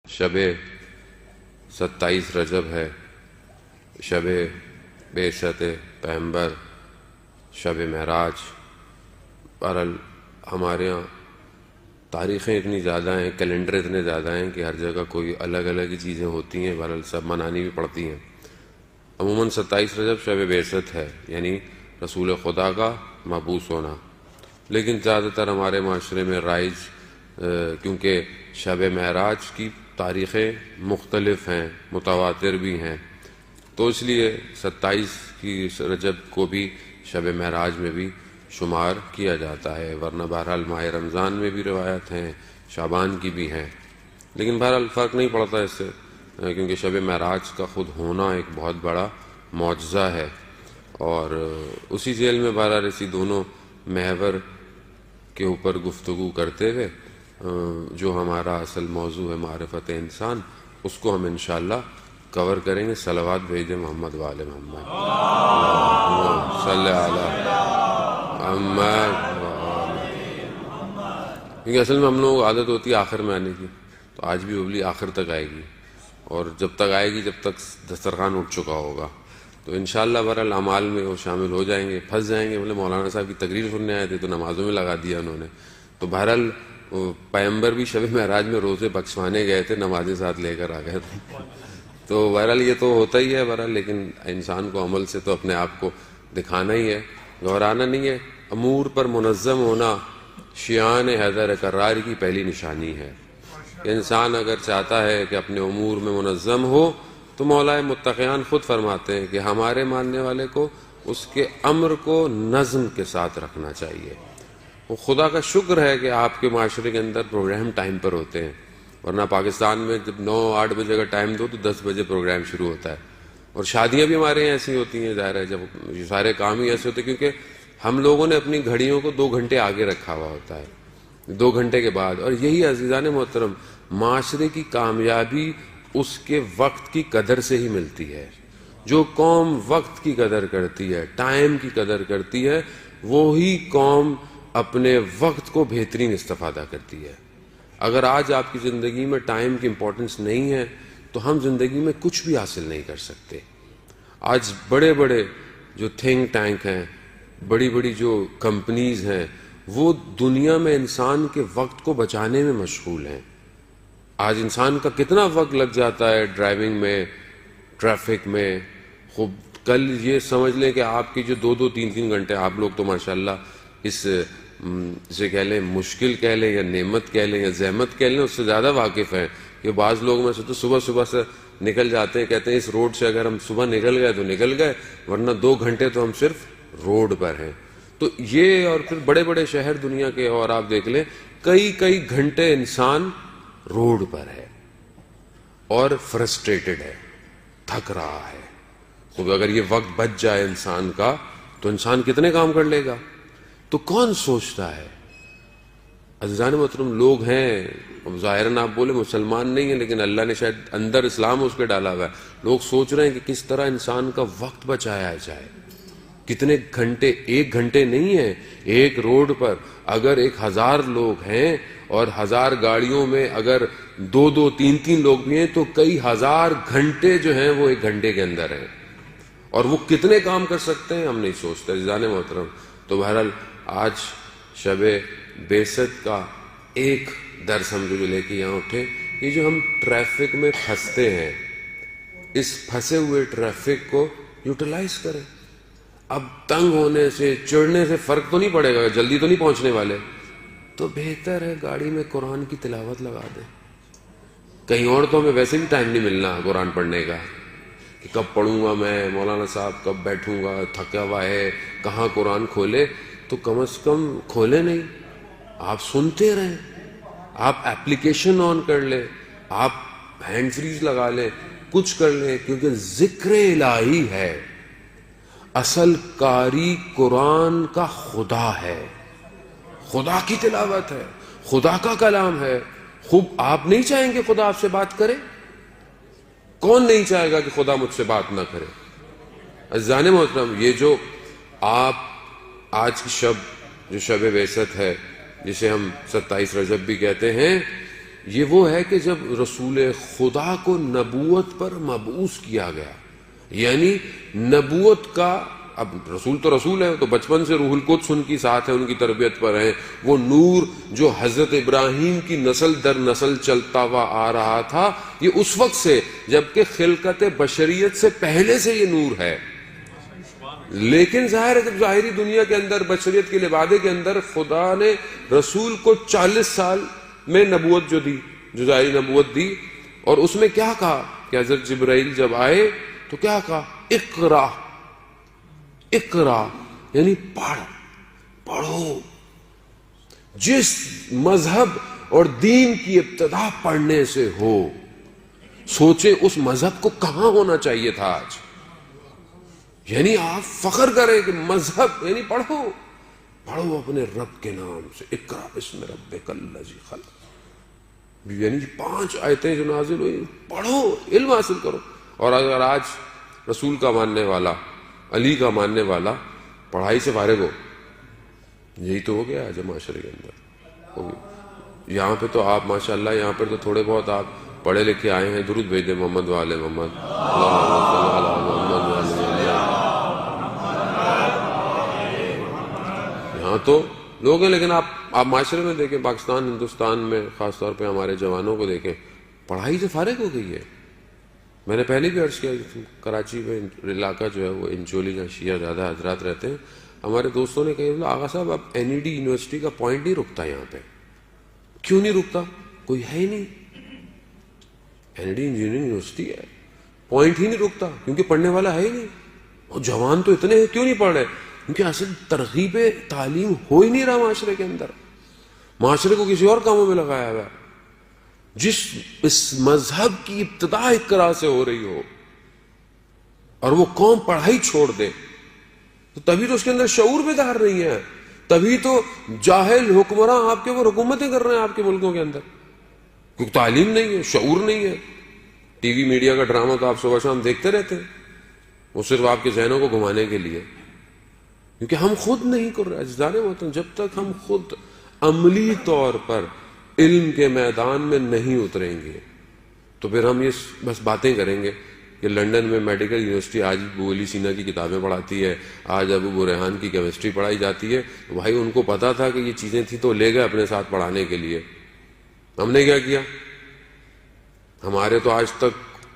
شب 27 رجب ہے، شب بعثت پیغمبر، شب معراج۔ بہرحال ہمارے ہاں تاریخیں اتنی زیادہ ہیں، کیلنڈر اتنے زیادہ ہیں کہ ہر جگہ کوئی الگ الگ ہی چیزیں ہوتی ہیں، بہرحال سب منانی بھی پڑتی ہیں۔ عموماً 27 رجب شب بعثت ہے، یعنی رسول خدا کا مبعوث ہونا، لیکن زیادہ تر ہمارے معاشرے میں رائج کیونکہ شب معراج کی تاریخیں مختلف ہیں، متواتر بھی ہیں، تو اس لیے 27 کی رجب کو بھی شب معراج میں بھی شمار کیا جاتا ہے، ورنہ بہرحال ماہ رمضان میں بھی روایت ہیں، شعبان کی بھی ہیں، لیکن بہرحال فرق نہیں پڑتا اس سے، کیونکہ شب معراج کا خود ہونا ایک بہت بڑا معجزہ ہے۔ اور اسی ذیل میں بہرحال اسی دونوں محور کے اوپر گفتگو کرتے ہوئے جو ہمارا اصل موضوع ہے معرفت انسان، اس کو ہم انشاءاللہ کور کریں گے۔ صلوات بھیجیں محمد وآل محمد، صلی علی محمد، کیونکہ اصل میں ہم لوگوں کو عادت ہوتی ہے آخر میں آنے کی، تو آج بھی ابلی آخر تک آئے گی، اور جب تک آئے گی جب تک دسترخوان اٹھ چکا ہوگا، تو انشاءاللہ بہرحال اعمال میں وہ شامل ہو جائیں گے، پھنس جائیں گے۔ بولے مولانا صاحب کی تقریر سننے آئے تھے تو نمازوں میں لگا دیا انہوں نے، تو بہرحال پیغمبر بھی شب معراج میں روزے بخشوانے گئے تھے، نمازیں ساتھ لے کر آ گئے تھے، تو بہرحال یہ تو ہوتا ہی ہے بہرحال، لیکن انسان کو عمل سے تو اپنے آپ کو دکھانا ہی ہے، گھبرانا نہیں ہے۔ امور پر منظم ہونا شیعان حیدر کرار کی پہلی نشانی ہے کہ انسان اگر چاہتا ہے کہ اپنے امور میں منظم ہو، تو مولا متقیان خود فرماتے ہیں کہ ہمارے ماننے والے کو اس کے امر کو نظم کے ساتھ رکھنا چاہیے۔ وہ خدا کا شکر ہے کہ آپ کے معاشرے کے اندر پروگرام ٹائم پر ہوتے ہیں، ورنہ پاکستان میں جب 9-8 بجے کا ٹائم دو تو 10 بجے پروگرام شروع ہوتا ہے، اور شادیاں بھی ہمارے یہاں ایسی ہوتی ہیں، ظاہر ہے جب یہ سارے کام ہی ایسے ہوتے ہیں، کیونکہ ہم لوگوں نے اپنی گھڑیوں کو 2 گھنٹے آگے رکھا ہوا ہوتا ہے، 2 گھنٹے کے بعد۔ اور یہی عزیزان محترم، معاشرے کی کامیابی اس کے وقت کی قدر سے ہی ملتی ہے۔ جو قوم وقت کی قدر کرتی ہے، ٹائم کی قدر کرتی ہے، وہی قوم اپنے وقت کو بہترین استفادہ کرتی ہے۔ اگر آج آپ کی زندگی میں ٹائم کی امپورٹنس نہیں ہے تو ہم زندگی میں کچھ بھی حاصل نہیں کر سکتے۔ آج بڑے بڑے جو تھنک ٹینک ہیں، بڑی بڑی جو کمپنیز ہیں، وہ دنیا میں انسان کے وقت کو بچانے میں مشغول ہیں۔ آج انسان کا کتنا وقت لگ جاتا ہے ڈرائیونگ میں، ٹریفک میں۔ خوب کل یہ سمجھ لیں کہ آپ کی جو 2-2 3-3 گھنٹے، آپ لوگ تو ماشاءاللہ اس سے کہہ لیں مشکل کہہ لیں یا نعمت کہہ لیں یا زحمت کہہ لیں، اس سے زیادہ واقف ہیں کہ بعض لوگ میں سے تو صبح سے نکل جاتے ہیں، کہتے ہیں اس روڈ سے اگر ہم صبح نکل گئے تو نکل گئے، ورنہ 2 گھنٹے تو ہم صرف روڈ پر ہیں۔ تو یہ، اور پھر بڑے بڑے شہر دنیا کے اور آپ دیکھ لیں، کئی گھنٹے انسان روڈ پر ہے اور فرسٹریٹڈ ہے، تھک رہا ہے۔ تو اگر یہ وقت بچ جائے انسان کا تو انسان کتنے کام کر لے گا؟ تو کون سوچتا ہے؟ عزیزان محترم، لوگ ہیں، ظاہراً آپ بولے مسلمان نہیں ہیں، لیکن اللہ نے شاید اندر اسلام اس کے ڈالا ہوا ہے۔ لوگ سوچ رہے ہیں کہ کس طرح انسان کا وقت بچایا جائے۔ کتنے گھنٹے، 1 گھنٹے نہیں ہے، ایک روڈ پر اگر 1000 لوگ ہیں اور 1000 گاڑیوں میں اگر 2-2 3-3 لوگ بھی ہیں تو کئی ہزار گھنٹے جو ہیں وہ 1 گھنٹے کے اندر ہیں، اور وہ کتنے کام کر سکتے ہیں ہم نہیں سوچتے عزیزان محترم۔ تو بہرحال آج شب بعثت کا ایک درس ہم جو لے کے یہاں اٹھے، یہ جو ہم ٹریفک میں پھنستے ہیں، اس پھنسے ہوئے ٹریفک کو یوٹیلائز کریں۔ اب تنگ ہونے سے، چڑھنے سے فرق تو نہیں پڑے گا، جلدی تو نہیں پہنچنے والے، تو بہتر ہے گاڑی میں قرآن کی تلاوت لگا دیں۔ کہیں اور تو ہمیں ویسے بھی ٹائم نہیں ملنا قرآن پڑھنے کا، کہ کب پڑھوں گا میں، مولانا صاحب کب بیٹھوں گا، تھکا ہوا ہے، کہاں قرآن کھولے؟ تو کم از کم کھولے نہیں، آپ سنتے رہیں، آپ اپلیکیشن آن کر لیں، آپ ہینڈ فریز لگا لیں، کچھ کر لیں، کیونکہ ذکر الہی ہے۔ اصل قاری قرآن کا خدا ہے، خدا کی تلاوت ہے، خدا کا کلام ہے۔ خوب آپ نہیں چاہیں گے خدا آپ سے بات کرے؟ کون نہیں چاہے گا کہ خدا مجھ سے بات نہ کرے؟ عزیزان محترم، یہ جو آپ آج کی شب، جو شب بعثت ہے، جسے ہم 27 رجب بھی کہتے ہیں، یہ وہ ہے کہ جب رسول خدا کو نبوت پر مبعوث کیا گیا، یعنی نبوت کا، اب رسول تو رسول ہے، تو بچپن سے روح القدس ان کی ساتھ ہے، ان کی تربیت پر ہے، وہ نور جو حضرت ابراہیم کی نسل در نسل چلتا ہوا آ رہا تھا، یہ اس وقت سے، جبکہ خلقت بشریت سے پہلے سے یہ نور ہے. لیکن ظاہر ہے جب ظاہری دنیا کے اندر، بشریت کے لبادے کے اندر، خدا نے رسول کو 40 سال میں نبوت جو دی، جو ظاہری نبوت دی، اور اس میں کیا کہا کہ حضرت جبرائیل جب آئے تو کیا کہا؟ اقرا، اقرا یعنی پڑھو. جس مذہب اور دین کی ابتدا پڑھنے سے ہو، سوچیں اس مذہب کو کہاں ہونا چاہیے تھا آج. یعنی آپ فخر کریں کہ مذہب، یعنی پڑھو اپنے رب کے نام سے، اقرا بسم ربک الذی خلق. یعنی 5 آیتیں جو نازل ہوئی، پڑھو، علم حاصل کرو. اور اگر آج رسول کا ماننے والا، علی کا ماننے والا پڑھائی سے فارغ ہو، یہی تو ہو گیا آج معاشرے کے اندر. یہاں پہ تو آپ ماشاءاللہ، یہاں پر تو تھوڑے بہت آپ پڑھے لکھے آئے ہیں، درود بھیج دیں محمد والے محمد، یہاں تو لوگ ہیں. لیکن آپ معاشرے میں دیکھیں، پاکستان، ہندوستان میں خاص طور پہ ہمارے جوانوں کو دیکھیں، پڑھائی سے فارغ ہو گئی ہے. میں نے پہلے بھی عرض کیا، کراچی میں علاقہ جو ہے وہ انچولی کا شیعہ زیادہ حضرات رہتے ہیں. ہمارے دوستوں نے کہا، آغا صاحب اب این ای ڈی یونیورسٹی کا پوائنٹ نہیں رکتا یہاں پہ. کیوں نہیں رکتا؟ کوئی ہے ہی نہیں. N E D engineering university ہے، پوائنٹ ہی نہیں رکتا کیونکہ پڑھنے والا ہے ہی نہیں. اور جوان تو اتنے ہیں، کیوں نہیں پڑھ رہے؟ کیونکہ اصل ترغیب تعلیم ہو ہی نہیں رہا معاشرے کے اندر. معاشرے کو کسی اور کاموں میں لگایا ہوا ہے. اس مذہب کی ابتدا اقرا سے ہو رہی ہو اور وہ قوم پڑھائی چھوڑ دے، تو تبھی تو اس کے اندر شعور بیدار نہیں ہے. تبھی تو جاہل حکمراں آپ کے وہ حکومتیں کر رہے ہیں آپ کے ملکوں کے اندر، کیونکہ تعلیم نہیں ہے، شعور نہیں ہے. ٹی وی میڈیا کا ڈرامہ تو آپ صبح شام دیکھتے رہتے ہیں، وہ صرف آپ کے ذہنوں کو گھمانے کے لیے. کیونکہ ہم خود نہیں کر رہے اجزاء محترم. جب تک ہم خود عملی طور پر علم کے میدان میں نہیں اتریں گے تو پھر ہم یہ بس باتیں کریں گے کہ لنڈن میں میڈیکل یونیورسٹی آج ابو علی سینا کی کتابیں پڑھاتی ہے، آج ابو ریحان کی کیمسٹری پڑھائی جاتی ہے. بھائی ان کو پتا تھا کہ یہ چیزیں تھیں تو لے گئے اپنے ساتھ پڑھانے کے لیے. ہم نے کیا کیا؟ ہمارے تو آج تک،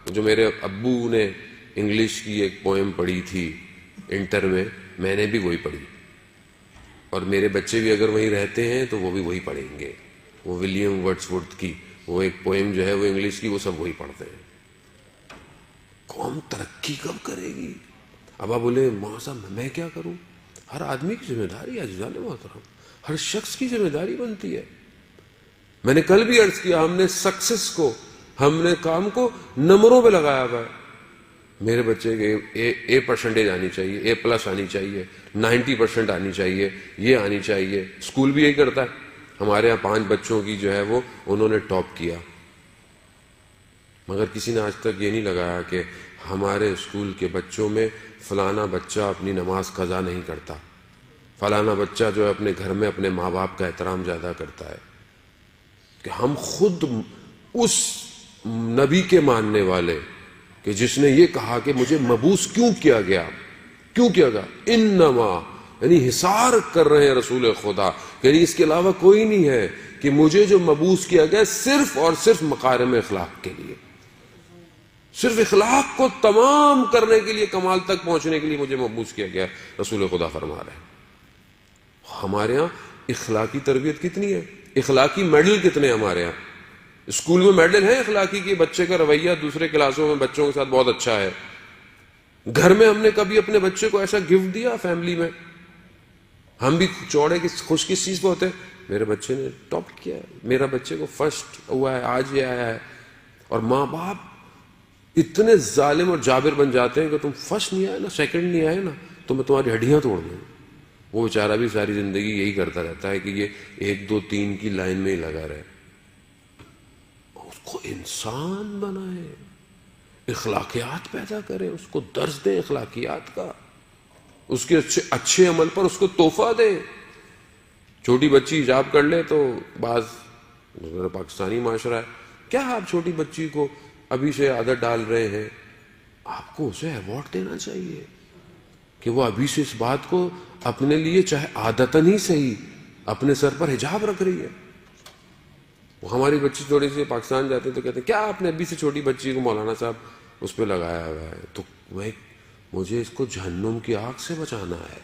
جو میرے ابو نے انگلش کی ایک پوئم پڑھی تھی انٹر میں نے بھی وہی پڑھی، اور میرے بچے بھی اگر وہیں رہتے ہیں تو وہ بھی وہی پڑھیں گے. وہ ولیم ورڈسورتھ کی وہ ایک پوئم جو ہے وہ انگلش کی، وہ سب وہی پڑھتے ہیں. قوم ترقی کب کرے گی؟ اب آپ بولے ماں صاحب میں کیا کروں؟ ہر آدمی کی ذمہ داری ہے عزیزان محترم، ہر شخص کی ذمہ داری بنتی ہے. میں نے کل بھی عرض کیا، ہم نے سکسس کو، ہم نے کام کو نمبروں پہ لگایا ہوا ہے. میرے بچے کے A% آنی چاہیے، A+ آنی چاہیے، 90% آنی چاہیے، یہ آنی چاہیے. اسکول بھی یہی کرتا ہے. ہمارے یہاں 5 بچوں کی جو ہے وہ انہوں نے ٹاپ کیا، مگر کسی نے آج تک یہ نہیں لگایا کہ ہمارے اسکول کے بچوں میں فلانا بچہ اپنی نماز قضا نہیں کرتا، فلانا بچہ جو ہے اپنے گھر میں اپنے ماں باپ کا احترام زیادہ کرتا ہے. کہ ہم خود اس نبی کے ماننے والے کہ جس نے یہ کہا کہ مجھے مبعوث کیوں کیا گیا، انما، یعنی حصار کر رہے ہیں رسول خدا، یعنی اس کے علاوہ کوئی نہیں ہے، کہ مجھے جو مبعوث کیا گیا صرف اور صرف مکارم اخلاق کے لیے، صرف اخلاق کو تمام کرنے کے لیے، کمال تک پہنچنے کے لیے مجھے مبعوث کیا گیا. رسول خدا فرما رہے ہیں. ہمارے ہاں اخلاقی تربیت کتنی ہے، اخلاقی میڈل کتنے ہمارے ہاں. اسکول میں میڈل ہے اخلاقی کی، بچے کا رویہ دوسرے کلاسوں میں بچوں کے ساتھ بہت اچھا ہے. گھر میں ہم نے کبھی اپنے بچے کو ایسا گفٹ دیا فیملی میں؟ ہم بھی چوڑے خوش کس چیز پہ ہوتے ہیں؟ میرے بچے نے ٹاپ کیا ہے، میرا بچے کو فرسٹ ہوا ہے، آج یہ آیا ہے. اور ماں باپ اتنے ظالم اور جابر بن جاتے ہیں کہ تم فرسٹ نہیں آئے نا، سیکنڈ نہیں آئے نا، تو میں تمہاری ہڈیاں توڑ دوں. وہ بیچارہ بھی ساری زندگی یہی کرتا رہتا ہے کہ یہ 1 2 3 کی لائن میں ہی لگا رہے. اس کو انسان بنائے، اخلاقیات پیدا کرے، اس کو درس دیں اخلاقیات کا، اس کے اچھے عمل پر اس کو تحفہ دیں. چھوٹی بچی حجاب کر لے تو بعض میرا پاکستانی معاشرہ ہے، کیا آپ چھوٹی بچی کو ابھی سے عادت ڈال رہے ہیں؟ آپ کو اسے ایوارڈ دینا چاہیے کہ وہ ابھی سے اس بات کو اپنے لیے چاہے عادتاً ہی صحیح اپنے سر پر حجاب رکھ رہی ہے۔ وہ ہماری بچی تھوڑی سی پاکستان جاتے ہیں تو کہتے ہیں کیا آپ نے ابھی سے چھوٹی بچی کو مولانا صاحب اس پہ لگایا ہوا ہے؟ تو مجھے اس کو جہنم کی آگ سے بچانا ہے،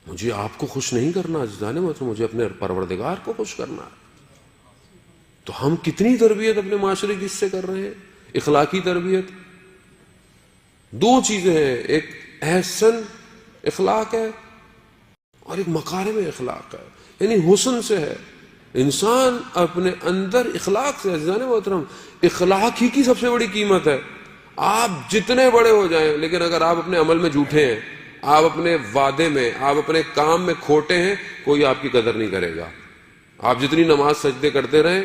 مجھے آپ کو خوش نہیں کرنا عزیزان محترم، مجھے اپنے پروردگار کو خوش کرنا ہے۔ تو ہم کتنی تربیت اپنے معاشرے کی اس سے کر رہے ہیں، اخلاقی تربیت۔ دو چیزیں ہیں، ایک احسن اخلاق ہے اور ایک مکارم اخلاق ہے، یعنی حسن سے ہے۔ انسان اپنے اندر اخلاق سے، عزیزان محترم اخلاق ہی کی سب سے بڑی قیمت ہے۔ آپ جتنے بڑے ہو جائیں لیکن اگر آپ اپنے عمل میں جھوٹے ہیں، آپ اپنے وعدے میں، آپ اپنے کام میں کھوٹے ہیں، کوئی آپ کی قدر نہیں کرے گا۔ آپ جتنی نماز سجدے کرتے رہیں،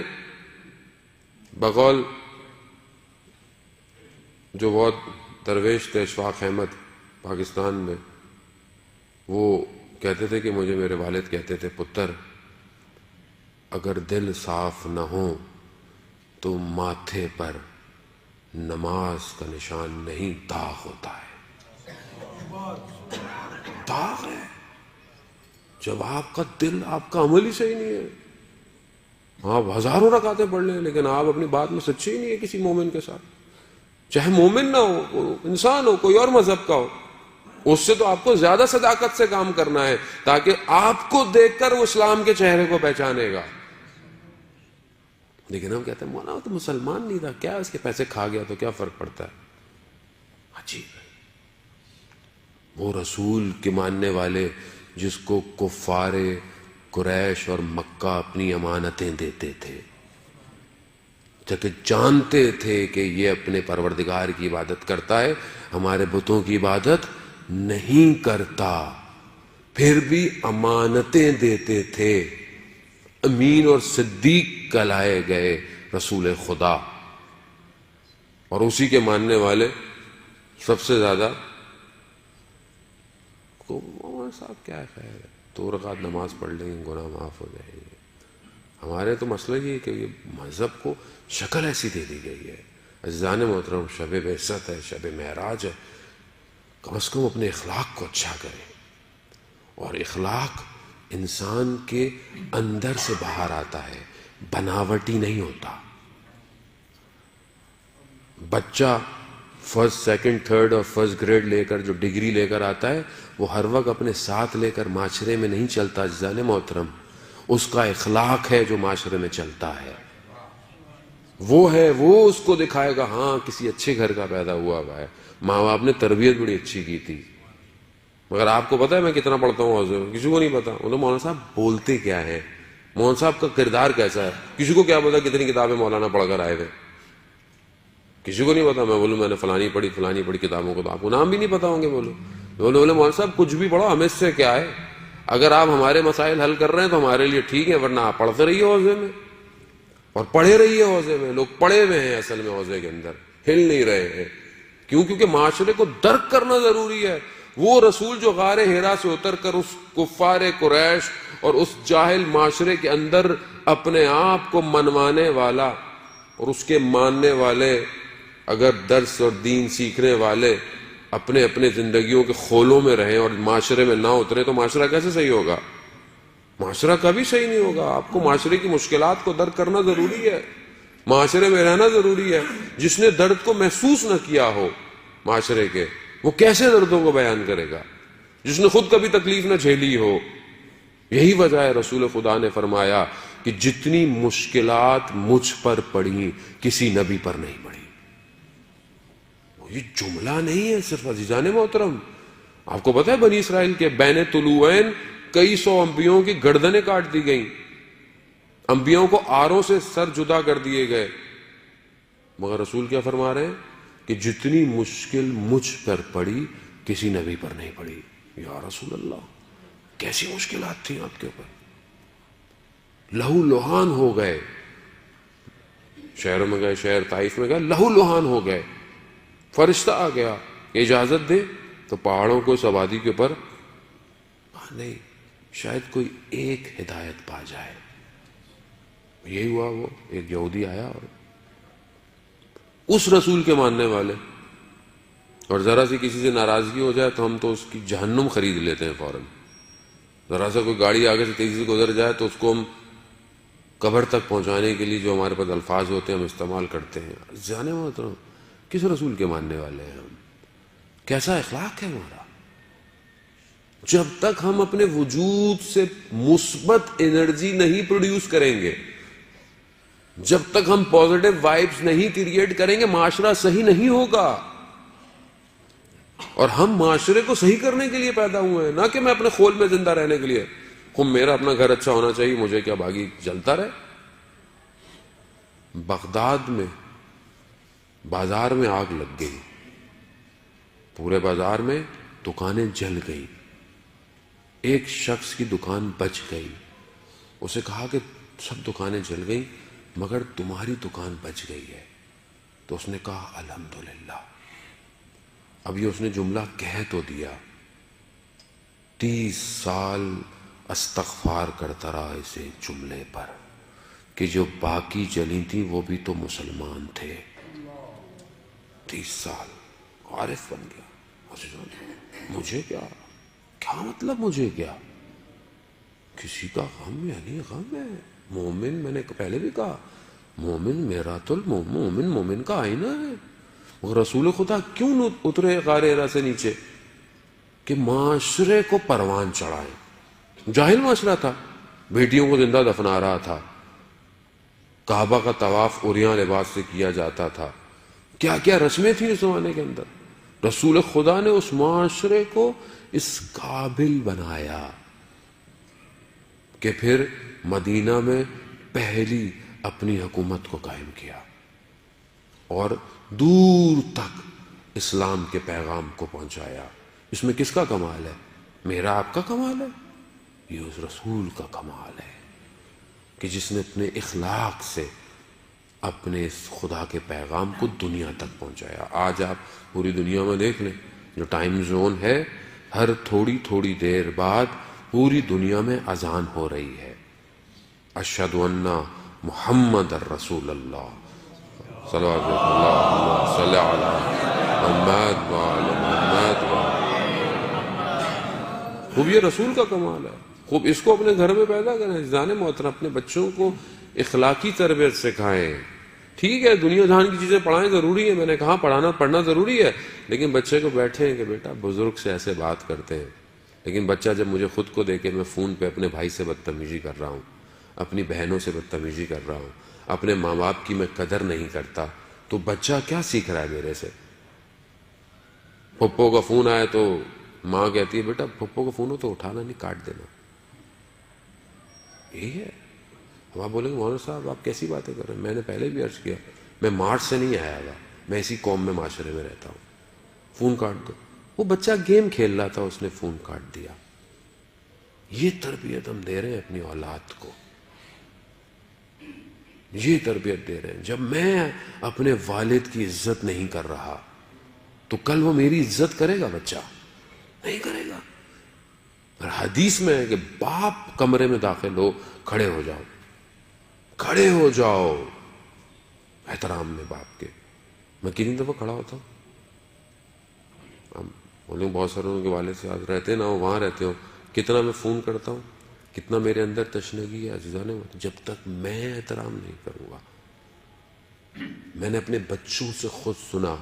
بقول جو بہت درویش تھے اشفاق احمد پاکستان میں، وہ کہتے تھے کہ مجھے میرے والد کہتے تھے پتر اگر دل صاف نہ ہو تو ماتھے پر نماز کا نشان نہیں داغ ہوتا ہے، داغ ہے جب آپ کا دل، آپ کا عمل ہی صحیح نہیں ہے۔ آپ ہزاروں رکعتیں پڑھ لیں لیکن آپ اپنی بات میں سچے ہی نہیں ہے کسی مومن کے ساتھ، چاہے مومن نہ ہو، انسان ہو، کوئی اور مذہب کا ہو، اس سے تو آپ کو زیادہ صداقت سے کام کرنا ہے تاکہ آپ کو دیکھ کر وہ اسلام کے چہرے کو پہچانے گا۔ لیکن ہم کہتے ہیں مولانا وہ تو مسلمان نہیں تھا، کیا اس کے پیسے کھا گیا تو کیا فرق پڑتا ہے؟ عجیب ہے۔ وہ رسول کے ماننے والے جس کو کفار قریش اور مکہ اپنی امانتیں دیتے تھے، کہ جانتے تھے کہ یہ اپنے پروردگار کی عبادت کرتا ہے، ہمارے بتوں کی عبادت نہیں کرتا، پھر بھی امانتیں دیتے تھے، امین اور صدیق کہلائے گئے رسول خدا، اور اسی کے ماننے والے سب سے زیادہ صاحب کیا خیر ہے، 2 رکعت نماز پڑھ لیں گے گناہ معاف ہو جائے گے۔ ہمارے تو مسئلہ یہ ہے کہ یہ مذہب کو شکل ایسی دے دی گئی ہے۔ عزیزان محترم شب بعثت ہے، شب معراج ہے، کم از کم اپنے اخلاق کو اچھا کریں، اور اخلاق انسان کے اندر سے باہر آتا ہے، بناوٹی نہیں ہوتا۔ بچہ فرسٹ، سیکنڈ، تھرڈ اور فرسٹ گریڈ لے کر جو ڈگری لے کر آتا ہے، وہ ہر وقت اپنے ساتھ لے کر معاشرے میں نہیں چلتا عزیزان محترم، اس کا اخلاق ہے جو معاشرے میں چلتا ہے، وہ ہے، وہ اس کو دکھائے گا ہاں کسی اچھے گھر کا پیدا ہوا ہے، ماں باپ نے تربیت بڑی اچھی کی تھی۔ مگر آپ کو پتا ہے میں کتنا پڑھتا ہوں حوضے میں؟ کسی کو نہیں پتا۔ وہ تو مولانا صاحب بولتے کیا ہیں، مولانا صاحب کا کردار کیسا ہے، کسی کو کیا پتا کتنی کتابیں مولانا پڑھ کر آئے تھے، کسی کو نہیں پتا۔ میں بولوں میں نے فلانی پڑھی کتابوں کو، تو آپ کو نام بھی نہیں پتا ہوں گے۔ بولے مولانا صاحب کچھ بھی پڑھو، ہمیں اس سے کیا ہے، اگر آپ ہمارے مسائل حل کر رہے ہیں تو ہمارے لیے ٹھیک ہے، ورنہ آپ پڑھتے رہیے حوضے میں، اور پڑھے رہیے حوضے میں۔ لوگ پڑھے ہوئے ہیں اصل میں حوضے کے اندر، ہل نہیں رہے ہیں۔ کیوں؟ کیونکہ معاشرے کو درک کرنا ضروری ہے۔ وہ رسول جو غار حرا سے اتر کر اس کفار قریش اور اس جاہل معاشرے کے اندر اپنے آپ کو منوانے والا اور اس کے ماننے والے، اگر درس اور دین سیکھنے والے اپنے اپنے زندگیوں کے خولوں میں رہیں اور معاشرے میں نہ اترے تو معاشرہ کیسے صحیح ہوگا؟ معاشرہ کبھی صحیح نہیں ہوگا۔ آپ کو معاشرے کی مشکلات کو درک کرنا ضروری ہے، معاشرے میں رہنا ضروری ہے۔ جس نے درد کو محسوس نہ کیا ہو معاشرے کے، وہ کیسے دردوں کو بیان کرے گا؟ جس نے خود کبھی تکلیف نہ جھیلی ہو۔ یہی وجہ ہے رسول خدا نے فرمایا کہ جتنی مشکلات مجھ پر پڑی کسی نبی پر نہیں پڑی۔ یہ جملہ نہیں ہے صرف عزیزان محترم، آپ کو پتہ ہے بنی اسرائیل کے بین طلوعین کئی سو انبیاؤں کی گردنیں کاٹ دی گئیں، انبیاؤں کو آروں سے سر جدا کر دیے گئے، مگر رسول کیا فرما رہے ہیں کہ جتنی مشکل مجھ پر پڑی کسی نبی پر نہیں پڑی۔ یا رسول اللہ کیسی مشکلات تھیں آپ کے اوپر؟ لہو لہان ہو گئے، شہروں میں گئے، شہر طائف میں گئے، لہو لہان ہو گئے۔ فرشتہ آ گیا، اجازت دے تو پہاڑوں کو اس آبادی کے اوپر نہیں، شاید کوئی ایک ہدایت پا جائے، یہی ہوا، وہ ایک یہودی آیا اور اس رسول کے ماننے والے، اور ذرا سی کسی سے ناراضگی ہو جائے تو ہم تو اس کی جہنم خرید لیتے ہیں فوراً. ذرا سا کوئی گاڑی آگے سے تیزی سے گزر جائے تو اس کو ہم قبر تک پہنچانے کے لیے جو ہمارے پاس الفاظ ہوتے ہیں ہم استعمال کرتے ہیں. جانے محترم کس رسول کے ماننے والے ہیں ہم؟ کیسا اخلاق ہے ہمارا؟ جب تک ہم اپنے وجود سے مثبت انرجی نہیں پروڈیوس کریں گے، جب تک ہم پازیٹیو وائبس نہیں کریٹ کریں گے، معاشرہ صحیح نہیں ہوگا. اور ہم معاشرے کو صحیح کرنے کے لیے پیدا ہوئے ہیں، نہ کہ میں اپنے خول میں زندہ رہنے کے لیے. میرا اپنا گھر اچھا ہونا چاہیے، مجھے کیا باغی جلتا رہے. بغداد میں بازار میں آگ لگ گئی، پورے بازار میں دکانیں جل گئی. ایک شخص کی دکان بچ گئی. اسے کہا کہ سب دکانیں جل گئی مگر تمہاری دکان بچ گئی ہے. تو اس نے کہا الحمدللہ. اب یہ اس نے جملہ کہہ تو دیا، 30 سال استغفار کرتا رہا اسے جملے پر کہ جو باقی جلی تھی وہ بھی تو مسلمان تھے. 30 سال عارف بن گیا. مجھے کیا مطلب، مجھے کیا، کسی کا غم یعنی غم ہے. مومن، میں نے پہلے بھی کہا، مومن میرات المومن، مومن کا آئینہ ہے. رسول خدا کیوں اترے غار حرا سے نیچے؟ کہ معاشرے کو پروان چڑھائے. جاہل معاشرہ تھا، بیٹیوں کو زندہ دفنا رہا تھا، کعبہ کا طواف عریاں لباس سے کیا جاتا تھا، کیا کیا رسمیں تھیں اس زمانے کے اندر. رسول خدا نے اس معاشرے کو اس قابل بنایا کہ پھر مدینہ میں پہلی اپنی حکومت کو قائم کیا اور دور تک اسلام کے پیغام کو پہنچایا. اس میں کس کا کمال ہے؟ میرا آپ کا کمال ہے؟ یہ اس رسول کا کمال ہے کہ جس نے اپنے اخلاق سے اپنے اس خدا کے پیغام کو دنیا تک پہنچایا. آج آپ پوری دنیا میں دیکھ لیں، جو ٹائم زون ہے، ہر تھوڑی تھوڑی دیر بعد پوری دنیا میں اذان ہو رہی ہے، اشہد ان محمد الرسول اللہ، صلوات اللہ صلی علی محمد وعلی محمد. خوب یہ رسول کا کمال ہے. خوب اس کو اپنے گھر میں پیدا کریں. جانے محترم اپنے بچوں کو اخلاقی تربیت سکھائیں. ٹھیک ہے دنیا جہان کی چیزیں پڑھائیں، ضروری ہے، میں نے کہا پڑھنا ضروری ہے، لیکن بچے کو بیٹھیں کہ بیٹا بزرگ سے ایسے بات کرتے ہیں. لیکن بچہ جب مجھے خود کو دیکھے میں فون پہ اپنے بھائی سے بدتمیزی کر رہا ہوں، اپنی بہنوں سے بدتمیزی کر رہا ہوں، اپنے ماں باپ کی میں قدر نہیں کرتا، تو بچہ کیا سیکھ رہا ہے میرے سے؟ پھپھو کا فون آئے تو ماں کہتی ہے بیٹا پھپھو کا فون ہو تو اٹھانا نہیں، کاٹ دینا. یہی ہے. اب آپ بولیں گے مولانا صاحب آپ کیسی باتیں کر رہے ہیں؟ میں نے پہلے بھی عرض کیا، میں مارچ سے نہیں آیا ہوا، میں اسی قوم میں معاشرے میں رہتا ہوں. فون کاٹ دو. وہ بچہ گیم کھیل رہا تھا، اس نے فون کاٹ دیا. یہ تربیت ہم دے رہے ہیں اپنی اولاد کو، یہ تربیت دے رہے ہیں. جب میں اپنے والد کی عزت نہیں کر رہا تو کل وہ میری عزت کرے گا؟ بچہ نہیں کرے گا. اور حدیث میں ہے کہ باپ کمرے میں داخل ہو، کھڑے ہو جاؤ، کھڑے ہو جاؤ احترام میں باپ کے. میں کتنی دفعہ کھڑا ہوتا ہوں. ہم بولیں بہت سارے ان کے والد سے آج رہتے نہ ہو، وہاں رہتے ہو، کتنا میں فون کرتا ہوں، کتنا میرے اندر تشنگی ہے عزیزانے. جب تک میں احترام نہیں کروں گا. میں نے اپنے بچوں سے خود سنا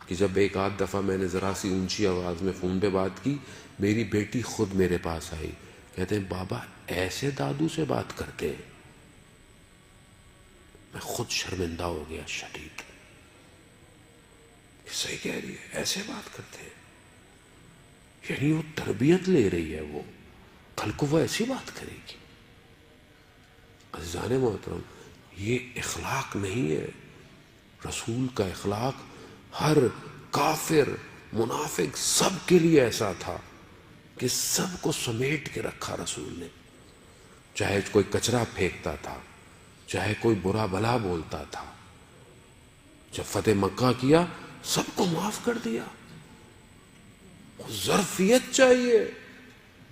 کہ جب ایک آدھ دفعہ میں نے ذرا سی اونچی آواز میں فون پہ بات کی، میری بیٹی خود میرے پاس آئی، کہتے ہیں بابا ایسے دادو سے بات کرتے ہیں. میں خود شرمندہ ہو گیا شدید. صحیح کہہ رہی ہے، ایسے بات کرتے ہیں. یعنی وہ تربیت لے رہی ہے، وہ کل کو وہ ایسی بات کرے گی. عزیزان محترم یہ اخلاق نہیں ہے. رسول کا اخلاق ہر کافر منافق سب کے لیے ایسا تھا کہ سب کو سمیٹ کے رکھا رسول نے. چاہے کوئی کچرا پھینکتا تھا، چاہے کوئی برا بھلا بولتا تھا، جب فتح مکہ کیا سب کو معاف کر دیا. ظرفیت چاہیے،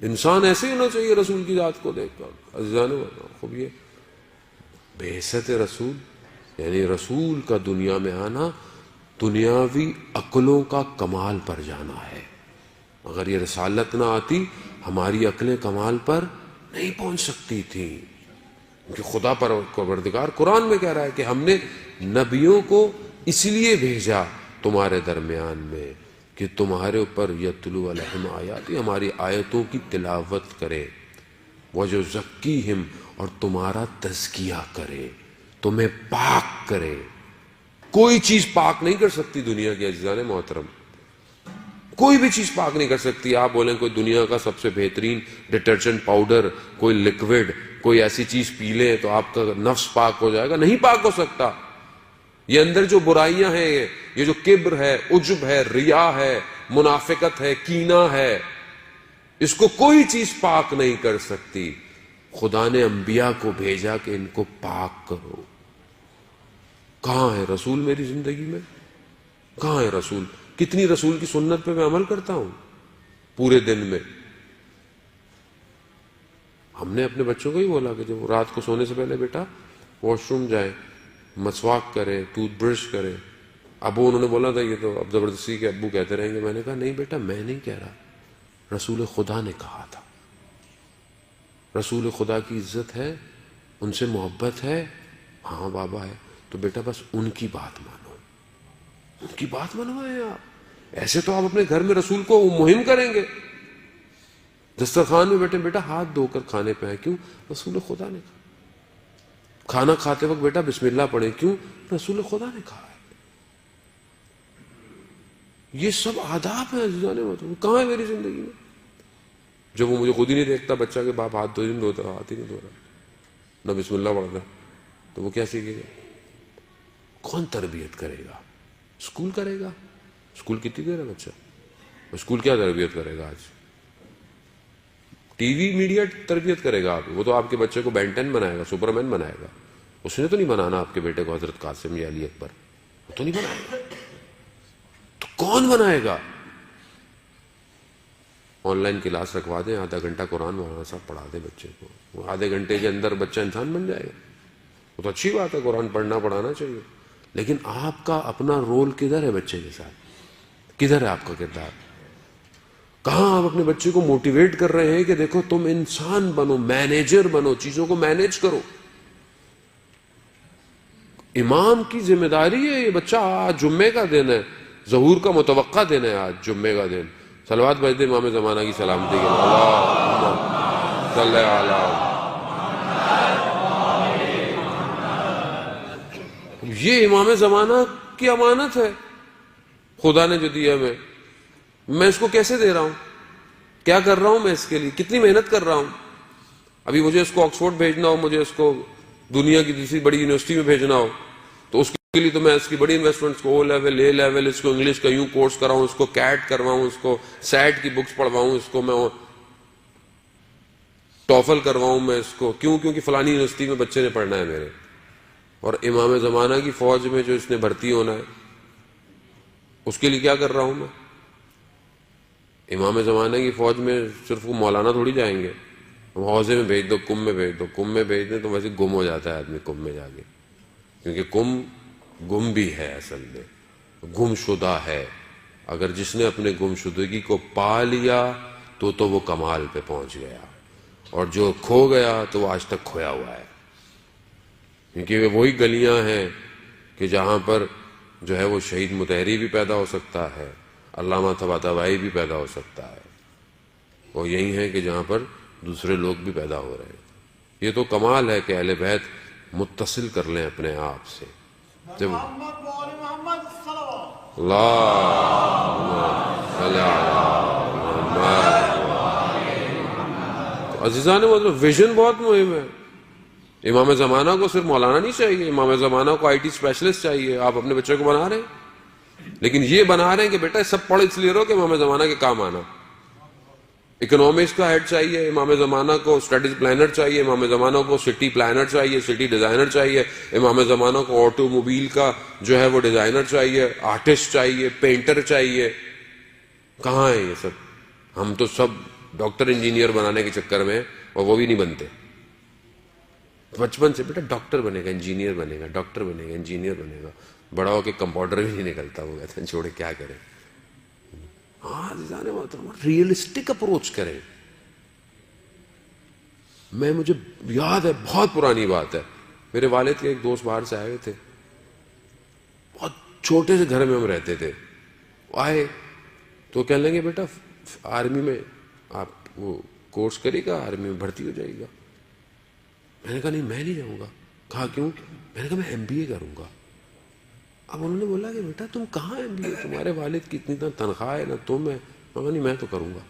انسان ایسے ہی ہونا چاہیے رسول کی ذات کو دیکھ کر. عزیزان خوب یہ بعثت رسول یعنی رسول کا دنیا میں آنا دنیاوی عقلوں کا کمال پر جانا ہے. اگر یہ رسالت نہ آتی ہماری عقلیں کمال پر نہیں پہنچ سکتی تھیں، کیونکہ خدا پروردگار قرآن میں کہہ رہا ہے کہ ہم نے نبیوں کو اس لیے بھیجا تمہارے درمیان میں کہ تمہارے اوپر یتلو علیہم آیاتی، ہماری آیتوں کی تلاوت کرے، وَيُزَكِّيهِمْ، اور تمہارا تزکیہ کرے، تمہیں پاک کرے. کوئی چیز پاک نہیں کر سکتی دنیا کے عزیزان محترم، کوئی بھی چیز پاک نہیں کر سکتی. آپ بولیں کوئی دنیا کا سب سے بہترین ڈٹرجنٹ پاؤڈر، کوئی لکوڈ، کوئی ایسی چیز پی لیں تو آپ کا نفس پاک ہو جائے گا، نہیں پاک ہو سکتا. یہ اندر جو برائیاں ہیں، یہ جو کبر ہے، عجب ہے، ریا ہے، منافقت ہے، کینہ ہے، اس کو کوئی چیز پاک نہیں کر سکتی. خدا نے انبیاء کو بھیجا کہ ان کو پاک کرو. کہاں ہے رسول میری زندگی میں؟ کہاں ہے رسول؟ کتنی رسول کی سنت پہ میں عمل کرتا ہوں پورے دن میں؟ ہم نے اپنے بچوں کو ہی بولا کہ جب رات کو سونے سے پہلے بیٹا واش روم جائیں، مسواک کریں، ٹوتھ برش کریں. ابو انہوں نے بولا تھا یہ تو اب زبردستی کے ابو کہتے رہیں گے. میں نے کہا نہیں بیٹا، میں نہیں کہہ رہا، رسول خدا نے کہا تھا. رسول خدا کی عزت ہے، ان سے محبت ہے. ہاں بابا ہے تو بیٹا بس ان کی بات مانو، ان کی بات منوائیں آپ. ایسے تو آپ اپنے گھر میں رسول کو مہم کریں گے. دسترخوان میں بیٹھے بیٹا ہاتھ دھو کر کھانے پہ آئے، کیوں؟ رسول خدا نے کہا. کھانا کھاتے وقت بیٹا بسم اللہ پڑھیں، کیوں؟ رسول خدا نے کہا ہے. یہ سب آداب ہیں عزیزان محترم. کہاں ہے میری زندگی میں؟ جب وہ مجھے خود ہی نہیں دیکھتا بچہ کہ باپ ہاتھ دھوتا، ہاتھ ہی نہیں دھو رہا، نہ بسم اللہ پڑھتا، تو وہ کیا سیکھے گا؟ کون تربیت کرے گا؟ اسکول کرے گا؟ اسکول کتنی دیر ہے بچہ؟ اسکول کیا تربیت کرے گا؟ آج ٹی وی میڈیا تربیت کرے گا. آپ وہ تو آپ کے بچے کو بین 10 بنائے گا، سپرمین بنائے گا. اس نے تو نہیں بنانا آپ کے بیٹے کو حضرت قاسم یا علی اکبر، وہ تو نہیں بنائے گا. تو کون بنائے گا؟ آن لائن کلاس رکھوا دیں، آدھا گھنٹہ قرآن مولانا صاحب پڑھا دیں بچے کو، وہ آدھے گھنٹے کے اندر بچہ انسان بن جائے گا. وہ تو اچھی بات ہے، قرآن پڑھنا پڑھانا چاہیے. لیکن آپ کا اپنا رول کدھر ہے بچے کے ساتھ؟ کدھر ہے آپ کا کردار؟ کہاں آپ اپنے بچے کو موٹیویٹ کر رہے ہیں کہ دیکھو تم انسان بنو، مینیجر بنو، چیزوں کو مینیج کرو. امام کی ذمہ داری ہے. یہ بچہ آج جمعے کا دن ہے، ظہور کا متوقع دن ہے، آج جمعے کا دن. صلوات بھیج دے امام زمانہ کی سلامتی کے لیے. اللہم صلی علی. یہ امام زمانہ کی امانت ہے خدا نے جو دیا. میں اس کو کیسے دے رہا ہوں؟ کیا کر رہا ہوں میں اس کے لیے؟ کتنی محنت کر رہا ہوں؟ ابھی مجھے اس کو آکسفورڈ بھیجنا ہو، مجھے اس کو دنیا کی دوسری بڑی یونیورسٹی میں بھیجنا ہو، تو اس کے لیے تو میں اس کی بڑی انویسٹمنٹ کو او لیول، اے لیول، اس کو انگلش کا یوں کورس کراؤں، اس کو کیٹ کرواؤں، اس کو سیٹ کی بکس پڑھواؤں، اس کو میں ٹوفل کرواؤں میں اس کو. کیوں؟ کیونکہ فلانی یونیورسٹی میں بچے نے پڑھنا ہے میرے. اور امام زمانہ کی فوج میں جو اس نے بھرتی ہونا ہے، اس کے لیے کیا کر رہا ہوں میں؟ امام زمانہ کی فوج میں صرف وہ مولانا تھوڑی جائیں گے. حوضے میں بھیج دو، کم میں بھیج دو. کم میں بھیج دیں تو ویسے گم ہو جاتا ہے آدمی کم میں جا کے، کیونکہ کم گم بھی ہے، اصل میں گم شدہ ہے. اگر جس نے اپنے گم شدگی کو پا لیا تو وہ کمال پہ پہنچ گیا، اور جو کھو گیا تو وہ آج تک کھویا ہوا ہے. کیونکہ وہی گلیاں ہیں کہ جہاں پر جو ہے وہ شہید مطہری بھی پیدا ہو سکتا ہے، علامہ طباطبائی بھی پیدا ہو سکتا ہے. وہ یہی ہے کہ جہاں پر دوسرے لوگ بھی پیدا ہو رہے ہیں. یہ تو کمال ہے کہ اہل بیت متصل کر لیں اپنے آپ سے. جب عزیزان مطلب ویژن بہت مہم ہے. امام زمانہ کو صرف مولانا نہیں چاہیے، امام زمانہ کو آئی ٹی اسپیشلسٹ چاہیے. آپ اپنے بچے کو بنا رہے ہیں، لیکن یہ بنا رہے ہیں کہ بیٹا سب پڑھ اس لیے رہو کہ امام زمانہ کے کام آنا. اکنامکس کا ہیڈ چاہیے امام زمانہ کو، اسٹریٹجی پلانر چاہیے امام زمانہ کو، سٹی پلانر چاہیے، سٹی ڈیزائنر چاہیے امام زمانہ کو، آٹو موبائل کا جو ہے وہ ڈیزائنر چاہیے، آرٹسٹ چاہیے، پینٹر چاہیے. کہاں ہے یہ سب؟ ہم تو سب ڈاکٹر انجینئر بنانے کے چکر میں، اور وہ بھی نہیں بنتے. بچپن سے بیٹا ڈاکٹر بنے گا، انجینئر بنے گا، ڈاکٹر بنے گا، انجینئر بنے گا، بڑا ہو کے کمپاؤنڈر بھی نہیں نکلتا، وہ کہتے ہیں چھوڑے کیا کریں. ہاں عزیزان محترم، ریئلسٹک اپروچ کریں. مجھے یاد ہے، بہت پرانی بات ہے، میرے والد کے ایک دوست باہر سے آئے ہوئے تھے، بہت چھوٹے سے گھر میں ہم رہتے تھے. آئے تو کہنے لگے بیٹا آرمی میں آپ وہ کورس کرے گا، آرمی میں بھرتی ہو جائے گا. میں نے کہا نہیں میں نہیں جاؤں گا. کہا کیوں؟ میں نے کہا میں MBA کروں گا. اب انہوں نے بولا کہ بیٹا تم کہاں MBA، تمہارے والد کی اتنی تنخواہ ہے، نہ تم ہے. میں کہا نہیں میں تو کروں گا.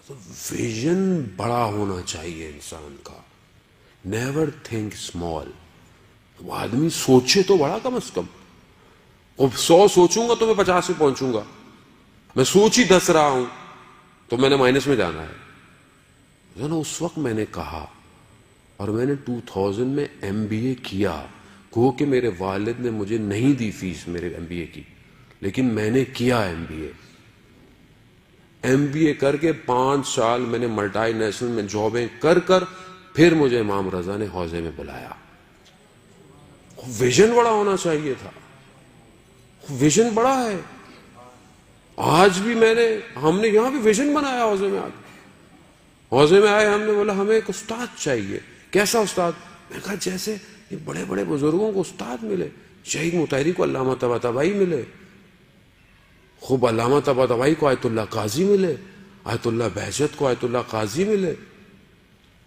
تو ویژن بڑا ہونا چاہیے انسان کا. Never think small. آدمی سوچے تو بڑا کم از کم. 100 سوچوں گا تو میں 50 میں پہنچوں گا. میں سوچ ہی 10 رہا ہوں تو میں نے مائنس میں جانا ہے. اس وقت میں نے کہا، اور میں نے 2000 میں MBA کیا. گو کہ میرے والد نے مجھے نہیں دی فیس میرے MBA کی، لیکن میں نے کیا MBA کر کے 5 سال میں نے ملٹی نیشنل میں جابیں کر پھر مجھے امام رضا نے حوضے میں بلایا. ویژن بڑا ہونا چاہیے تھا. ویژن بڑا ہے. آج بھی ہم نے یہاں بھی ویژن بنایا. حوضے میں آئے، ہم نے بولا ہمیں ایک استاد چاہیے. کیسا استاد؟ میں کہا جیسے یہ بڑے بڑے بزرگوں کو استاد ملے. شہید مطہری کو علامہ طباطبائی ملے، خوب علامہ طباطبائی کو آیت اللہ قاضی ملے، آیت اللہ بہجت کو آیت اللہ قاضی ملے.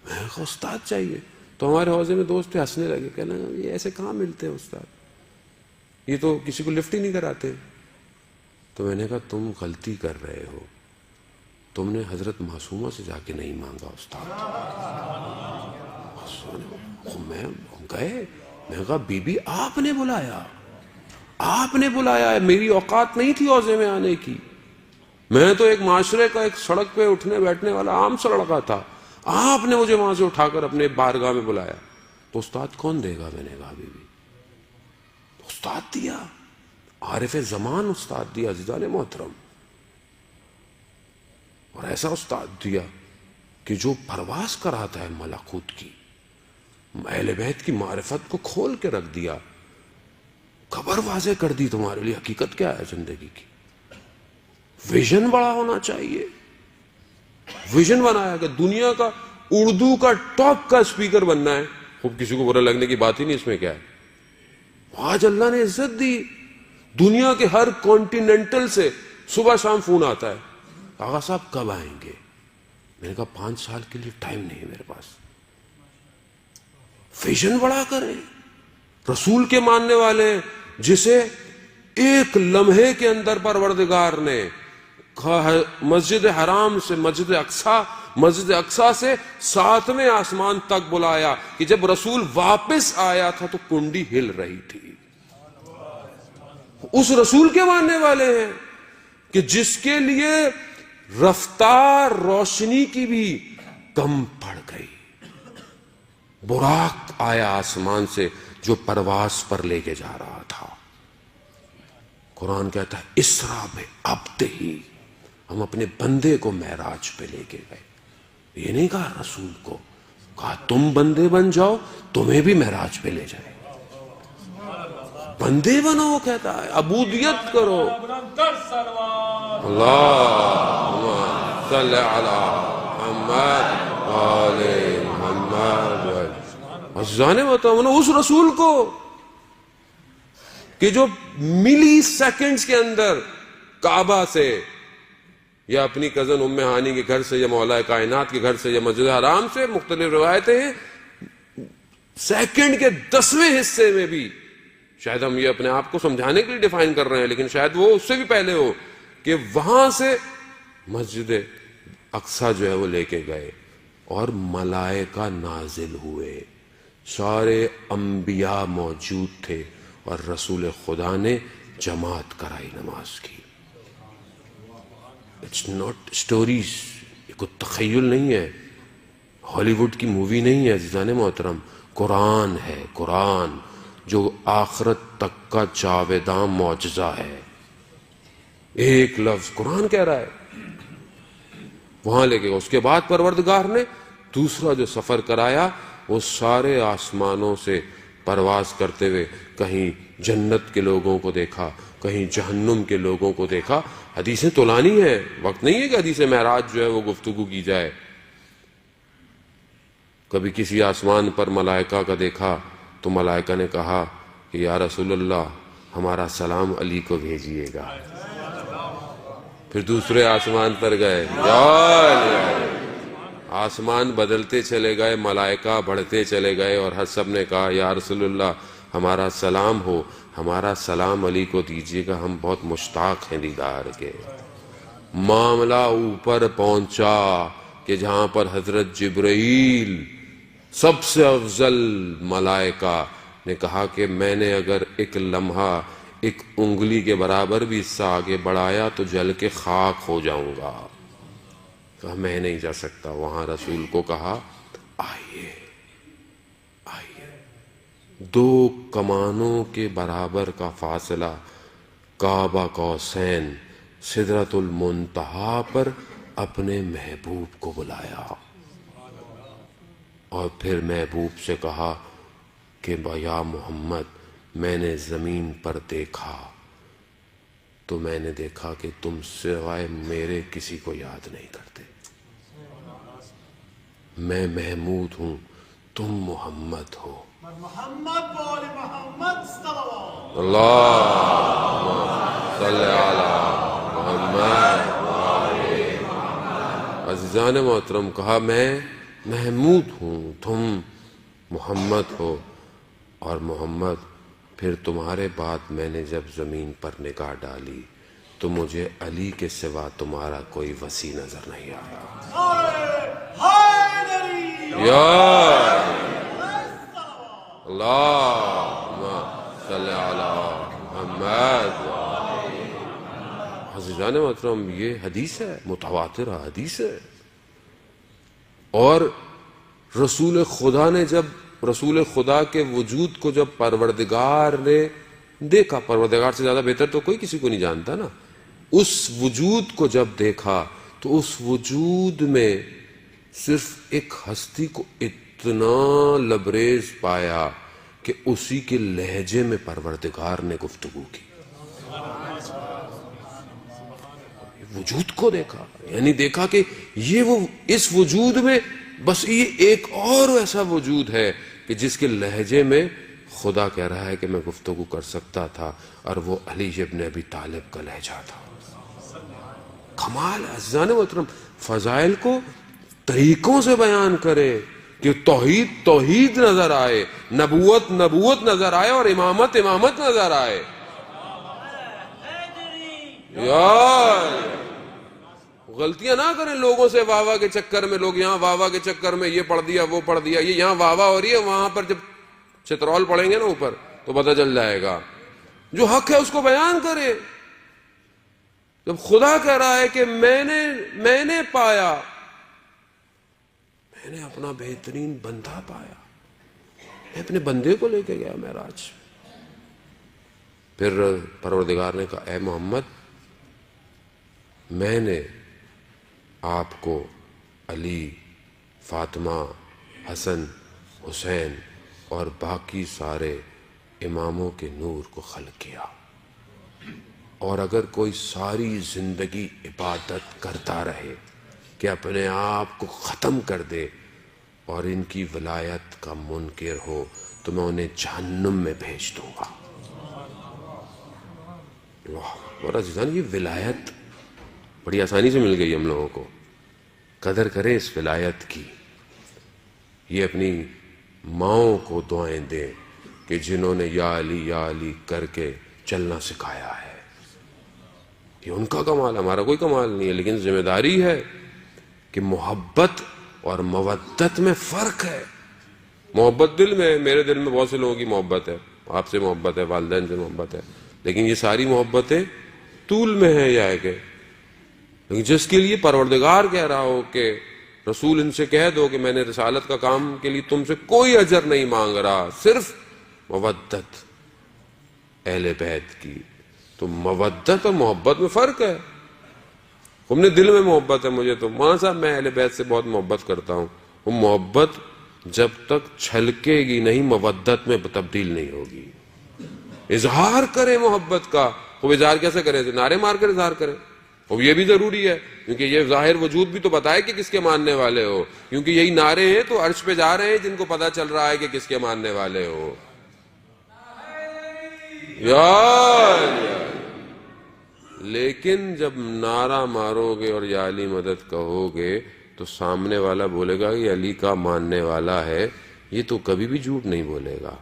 میں کہا استاد چاہیے. تو ہمارے حوضے میں دوست تھے، ہنسنے لگے، کہنا یہ ایسے کہاں ملتے ہیں استاد، یہ تو کسی کو لفٹ ہی نہیں کراتے. تو میں نے کہا تم غلطی کر رہے ہو، تم نے حضرت معصومہ سے جا کے نہیں مانگا استاد. میں گئے، میں کہا بی بی آپ نے بلایا، آپ نے بلایا ہے، میری اوقات نہیں تھی حوضے میں آنے کی. میں تو ایک معاشرے کا ایک سڑک پہ اٹھنے بیٹھنے والا عام سا لڑکا تھا. آپ نے مجھے وہاں سے اٹھا کر اپنے بارگاہ میں بلایا. تو استاد کون دے گا؟ میں نے کہا بی بی استاد دیا، عارف زمان استاد دیا عزیزان محترم. اور ایسا استاد دیا کہ جو پرواز کراتا ہے ملکوت کی، اہل بیت کی معرفت کو کھول کے رکھ دیا، خبر واضح کر دی تمہارے لیے حقیقت کیا ہے زندگی کی. ویژن بڑا ہونا چاہیے. ویژن بنایا کہ دنیا کا اردو کا ٹاپ کا اسپیکر بننا ہے. خوب کسی کو برا لگنے کی بات ہی نہیں، اس میں کیا ہے. آج اللہ نے عزت دی. دنیا کے ہر کانٹیننٹل سے صبح شام فون آتا ہے، آغا صاحب کب آئیں گے؟ میں نے کہا 5 سال کے لیے ٹائم نہیں ہے میرے پاس. ویژن بڑا کریں. رسول کے ماننے والے جسے ایک لمحے کے اندر پروردگار نے مسجد حرام سے مسجد اقصی سے 7ویں آسمان تک بلایا کہ جب رسول واپس آیا تھا تو کنڈی ہل رہی تھی. اس رسول کے ماننے والے ہیں کہ جس کے لیے رفتار روشنی کی بھی کم پڑ گئی. براق آیا آسمان سے جو پرواز پر لے کے جا رہا تھا. قرآن کہتا ہے اسرا بعبدہ، ہم اپنے بندے کو معراج پہ لے کے گئے. یہ نہیں کہا رسول کو، کہا تم بندے بن جاؤ، تمہیں بھی معراج پہ لے جائے. بندے بنو، وہ کہتا ہے عبودیت کرو. اللہم صلی علی محمد وآل محمد. عزیزان محترم، اس رسول کو کہ جو ملی سیکنڈز کے اندر کعبہ سے یا اپنی کزن ام ہانی کے گھر سے یا مولا کائنات کے گھر سے یا مسجد حرام سے، مختلف روایتیں ہیں، سیکنڈ کے 10ویں حصے میں بھی، شاید ہم یہ اپنے آپ کو سمجھانے کے لیے ڈیفائن کر رہے ہیں لیکن شاید وہ اس سے بھی پہلے ہو، کہ وہاں سے مسجد اقصی جو ہے وہ لے کے گئے اور ملائکہ نازل ہوئے. سارے انبیاء موجود تھے اور رسول خدا نے جماعت کرائی نماز کی. اٹس ناٹ اسٹوریز، یہ کوئی تخیل نہیں ہے، ہالی ووڈ کی مووی نہیں ہے عزیزان محترم. قرآن ہے، قرآن جو آخرت تک کا جاویداں معجزہ ہے. ایک لفظ قرآن کہہ رہا ہے، وہاں لے کے اس کے بعد پروردگار نے دوسرا جو سفر کرایا وہ سارے آسمانوں سے پرواز کرتے ہوئے کہیں جنت کے لوگوں کو دیکھا، کہیں جہنم کے لوگوں کو دیکھا۔ حدیثیں تولانی ہیں، وقت نہیں ہے کہ حدیث معراج جو ہے وہ گفتگو کی جائے۔ کبھی کسی آسمان پر ملائکہ کا دیکھا تو ملائکہ نے کہا کہ یا رسول اللہ ہمارا سلام علی کو بھیجیے گا۔ پھر دوسرے آسمان پر گئے، آسمان بدلتے چلے گئے، ملائکہ بڑھتے چلے گئے، اور ہر سب نے کہا یا رسول اللہ ہمارا سلام ہو، ہمارا سلام علی کو دیجیے گا، ہم بہت مشتاق ہیں دیدار کے۔ معاملہ اوپر پہنچا کہ جہاں پر حضرت جبرائیل سب سے افضل ملائکہ نے کہا کہ میں نے اگر ایک لمحہ ایک انگلی کے برابر بھی حصہ آگے بڑھایا تو جل کے خاک ہو جاؤں گا، کہا میں نہیں جا سکتا۔ وہاں رسول کو کہا آئیے آئیے، 2 کمانوں کے برابر کا فاصلہ، کعبہ قوسین، سدرۃ المنتہا پر اپنے محبوب کو بلایا، اور پھر محبوب سے کہا کہ یا محمد میں نے زمین پر دیکھا تو میں نے دیکھا کہ تم سوائے میرے کسی کو یاد نہیں کرتے، میں محمود ہوں، تم محمد ہو۔ محمد بول محمد صلوات اللہم صلی علی محمد۔ عزیزان محترم، کہا میں محمود ہوں، تم محمد ہو، اور محمد پھر تمہارے بعد میں نے جب زمین پر نگاہ ڈالی تو مجھے علی کے سوا تمہارا کوئی وسیع نظر نہیں آیا۔ یا اللہم صلی علی محمد۔ عزیزان محترم، یہ حدیث ہے، متواتر حدیث ہے، اور رسول خدا نے جب رسول خدا کے وجود کو جب پروردگار نے دیکھا، پروردگار سے زیادہ بہتر تو کوئی کسی کو نہیں جانتا نا، اس وجود کو جب دیکھا تو اس وجود میں صرف ایک ہستی کو اتنا لبریز پایا کہ اسی کے لہجے میں پروردگار نے گفتگو کی۔ وجود کو دیکھا، یعنی دیکھا کہ یہ وہ اس وجود میں بس یہ ایک اور ایسا وجود ہے کہ جس کے لہجے میں خدا کہہ رہا ہے کہ میں گفتگو کر سکتا تھا، اور وہ علی ابن ابی طالب کا لہجہ تھا۔ کمال ہے عزیزان محترم، فضائل کو طریقوں سے بیان کرے کہ توحید توحید نظر آئے، نبوت نبوت نظر آئے، اور امامت امامت نظر آئے۔ یار غلطیاں نہ کریں لوگوں سے واہ واہ کے چکر میں، لوگ یہاں واہ واہ کے چکر میں یہ پڑھ دیا وہ پڑھ دیا، یہ یہاں واہ واہ ہو رہی ہے، وہاں پر جب چترول پڑھیں گے نا اوپر تو پتہ چل جائے گا۔ جو حق ہے اس کو بیان کرے۔ جب خدا کہہ رہا ہے کہ میں نے پایا، میں نے اپنا بہترین بندہ پایا، میں اپنے بندے کو لے کے گیا معراج۔ پھر پروردگار نے کہا اے محمد میں نے آپ کو علی، فاطمہ، حسن، حسین اور باقی سارے اماموں کے نور کو خلق کیا، اور اگر کوئی ساری زندگی عبادت کرتا رہے کہ اپنے آپ کو ختم کر دے اور ان کی ولایت کا منکر ہو تو میں انہیں جہنم میں بھیج دوں گا۔ اور عزیزان یہ ولایت بڑی آسانی سے مل گئی ہم لوگوں کو، قدر کریں اس ولایت کی۔ یہ اپنی ماؤں کو دعائیں دیں کہ جنہوں نے یا علی کر کے چلنا سکھایا ہے، یہ ان کا کمال، ہمارا کوئی کمال نہیں ہے، لیکن ذمہ داری ہے کہ محبت اور مودت میں فرق ہے۔ محبت دل میں، میرے دل میں بہت سے لوگوں کی محبت ہے، آپ سے محبت ہے، والدین سے محبت ہے، لیکن یہ ساری محبتیں طول میں ہیں یا ہے کہ لیکن جس کے لیے پروردگار کہہ رہا ہو کہ رسول ان سے کہہ دو کہ میں نے رسالت کا کام کے لیے تم سے کوئی اجر نہیں مانگ رہا، صرف مودت اہل بیت کی، تو مودت اور محبت میں فرق ہے۔ تم نے دل میں محبت ہے مجھے تو، ماں صاحب میں اہل بیت سے بہت محبت کرتا ہوں، وہ محبت جب تک چھلکے گی نہیں مودت میں تبدیل نہیں ہوگی. اظہار کرے محبت کا. وہ اظہار کیسے کرے؟ نعرے مار کر اظہار کرے. اور یہ بھی ضروری ہے کیونکہ یہ ظاہر وجود بھی تو بتائے کہ کس کے ماننے والے ہو، کیونکہ یہی نعرے ہیں تو عرش پہ جا رہے ہیں جن کو پتا چل رہا ہے کہ کس کے ماننے والے ہو. لیکن جب نعرہ مارو گے اور یا علی مدد کہو گے تو سامنے والا بولے گا کہ علی کا ماننے والا ہے، یہ تو کبھی بھی جھوٹ نہیں بولے گا،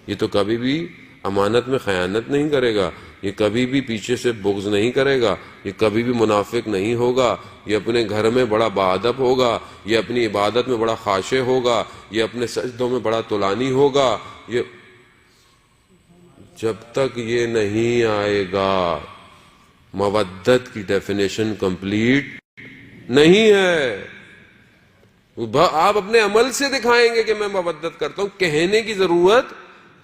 یہ تو کبھی بھی امانت میں خیانت نہیں کرے گا، یہ کبھی بھی پیچھے سے بغض نہیں کرے گا، یہ کبھی بھی منافق نہیں ہوگا، یہ اپنے گھر میں بڑا باادب ہوگا، یہ اپنی عبادت میں بڑا خاشع ہوگا، یہ اپنے سجدوں میں بڑا طولانی ہوگا. یہ جب تک یہ نہیں آئے گا مودت کی ڈیفینیشن کمپلیٹ نہیں ہے. آپ اپنے عمل سے دکھائیں گے کہ میں مودت کرتا ہوں، کہنے کی ضرورت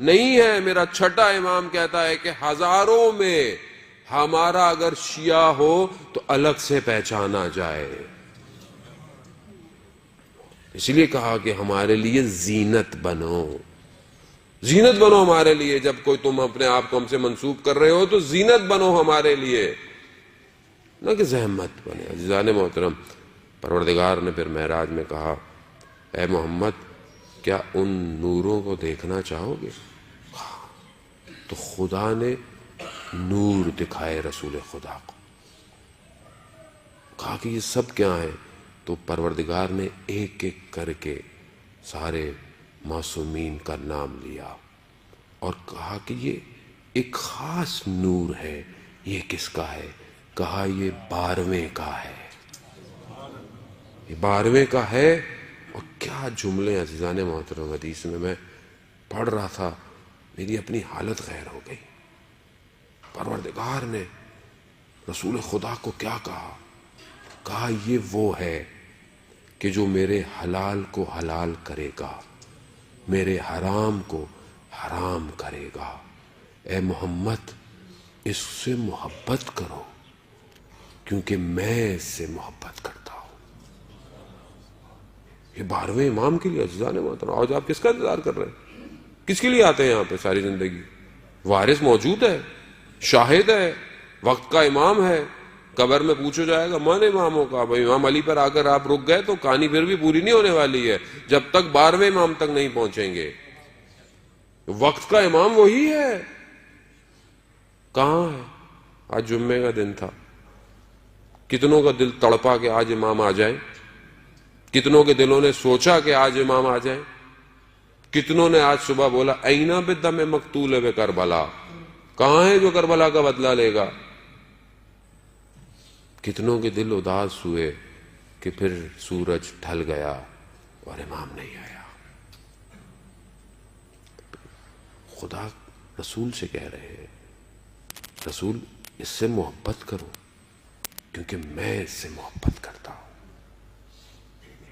نہیں ہے. میرا چھٹا امام کہتا ہے کہ ہزاروں میں ہمارا اگر شیعہ ہو تو الگ سے پہچانا جائے. اس لیے کہا کہ ہمارے لیے زینت بنو، زینت بنو ہمارے لیے. جب کوئی تم اپنے آپ کو ہم سے منسوب کر رہے ہو تو زینت بنو ہمارے لیے، نہ کہ زحمت بنے. عزیزان محترم، پروردگار نے پھر معراج میں کہا اے محمد کیا ان نوروں کو دیکھنا چاہو گے؟ تو خدا نے نور دکھائے رسول خدا کو. کہا کہ یہ سب کیا ہیں؟ تو پروردگار نے ایک ایک کر کے سارے معصومین کا نام لیا اور کہا کہ یہ ایک خاص نور ہے. یہ کس کا ہے؟ کہا یہ 12ویں کا ہے، یہ 12ویں کا ہے. اور کیا جملے عزیزان محترم، حدیث میں پڑھ رہا تھا میری اپنی حالت غیر ہو گئی. پروردگار نے رسول خدا کو کیا کہا؟ کہا یہ وہ ہے کہ جو میرے حلال کو حلال کرے گا، میرے حرام کو حرام کرے گا. اے محمد اس سے محبت کرو کیونکہ میں اس سے محبت کرتا ہوں. یہ 12ویں امام کے لیے عزیزان محترم. آج آپ کس کا انتظار کر رہے ہیں؟ کس کے لیے آتے ہیں یہاں پہ ساری زندگی؟ وارث موجود ہے، شاہد ہے، وقت کا امام ہے. قبر میں پوچھو جائے گا من اماموں کا. بھائی امام علی پر آ کر آپ رک گئے تو کہانی پھر بھی پوری نہیں ہونے والی ہے جب تک 12ویں امام تک نہیں پہنچیں گے. وقت کا امام وہی ہے. کہاں ہے؟ آج جمعے کا دن تھا، کتنوں کا دل تڑپا کہ آج امام آ جائیں؟ کتنوں کے دلوں نے سوچا کہ آج امام آ جائیں؟ کتنوں نے آج صبح بولا اینا بدم مقتول بے کربلا، کہاں ہے جو کربلا کا بدلہ لے گا؟ کتنوں کے دل اداس ہوئے کہ پھر سورج ڈھل گیا اور امام نہیں آیا. خدا رسول سے کہہ رہے ہیں رسول اس سے محبت کرو کیونکہ میں اس سے محبت کرتا ہوں.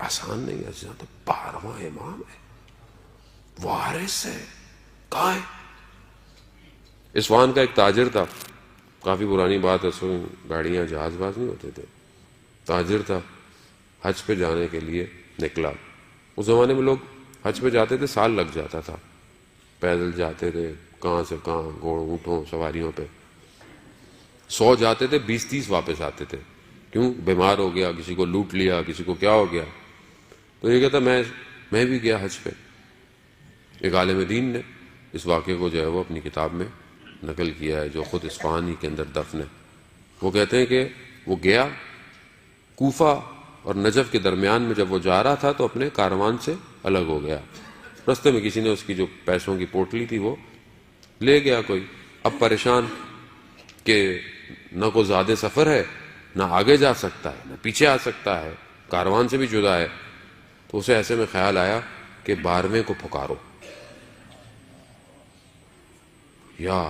آسان نہیں ہے، تو 12واں امام ہے، وارث ہے. کہاں ہے؟ اصفہان کا ایک تاجر تھا، کافی پرانی بات ہے، اس وقت گاڑیاں جہاز باز نہیں ہوتے تھے. تاجر تھا، حج پہ جانے کے لیے نکلا. اس زمانے میں لوگ حج پہ جاتے تھے، سال لگ جاتا تھا. پیدل جاتے تھے، کہاں سے کہاں، گھوڑ اونٹوں سواریوں پہ. 100 جاتے تھے، 20-30 واپس آتے تھے. کیوں؟ بیمار ہو گیا، کسی کو لوٹ لیا، کسی کو کیا ہو گیا. تو یہ کہتا میں بھی گیا حج پہ. ایک عالم دین نے اس واقعے کو جو ہے وہ اپنی کتاب میں نقل کیا ہے، جو خود اصفہان ہی کے اندر دفن ہے. وہ کہتے ہیں کہ وہ گیا کوفہ اور نجف کے درمیان میں، جب وہ جا رہا تھا تو اپنے کاروان سے الگ ہو گیا. رستے میں کسی نے اس کی جو پیسوں کی پوٹلی تھی وہ لے گیا کوئی. اب پریشان کہ نہ کوئی زیادہ سفر ہے، نہ آگے جا سکتا ہے نہ پیچھے آ سکتا ہے، کاروان سے بھی جدا ہے. تو اسے ایسے میں خیال آیا کہ 12ویں کو پکارو، یا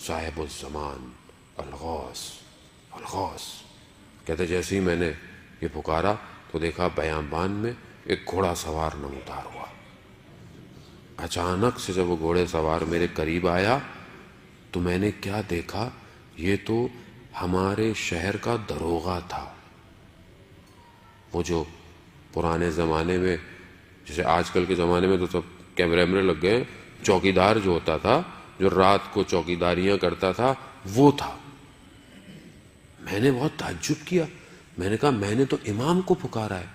صاحب الزمان الغوث الغوث. کہتے جیسے ہی میں نے یہ پکارا تو دیکھا بیابان میں ایک گھوڑا سوار نمودار ہوا. اچانک سے جب وہ گھوڑے سوار میرے قریب آیا تو میں نے کیا دیکھا، یہ تو ہمارے شہر کا دروغہ تھا، وہ جو پرانے زمانے میں جیسے آج کل کے زمانے میں تو سب کیمرے لگ گئے ہیں. چوکیدار جو ہوتا تھا، جو رات کو چوکیداریاں کرتا تھا، وہ تھا. میں نے بہت تعجب کیا. میں نے کہا میں نے تو امام کو پکارا ہے،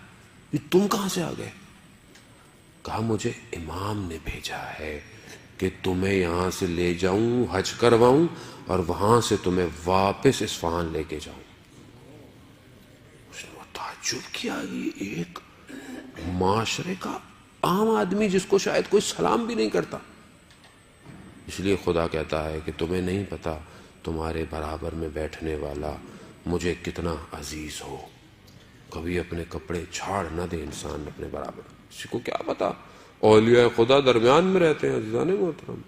یہ تم کہاں سے آ گئے؟ کہا مجھے امام نے بھیجا ہے کہ تمہیں یہاں سے لے جاؤں، حج کرواؤں، اور وہاں سے تمہیں واپس اصفہان لے کے جاؤں. اس نے بہت تعجب کیا، یہ ایک معاشرے کا عام آدمی جس کو شاید کوئی سلام بھی نہیں کرتا. اس لیے خدا کہتا ہے کہ تمہیں نہیں پتا تمہارے برابر میں بیٹھنے والا مجھے کتنا عزیز ہو. کبھی اپنے کپڑے چھاڑ نہ دے انسان اپنے برابر. کسی کو کیا پتا، اولیاء خدا درمیان میں رہتے ہیں. عزیزان محترم،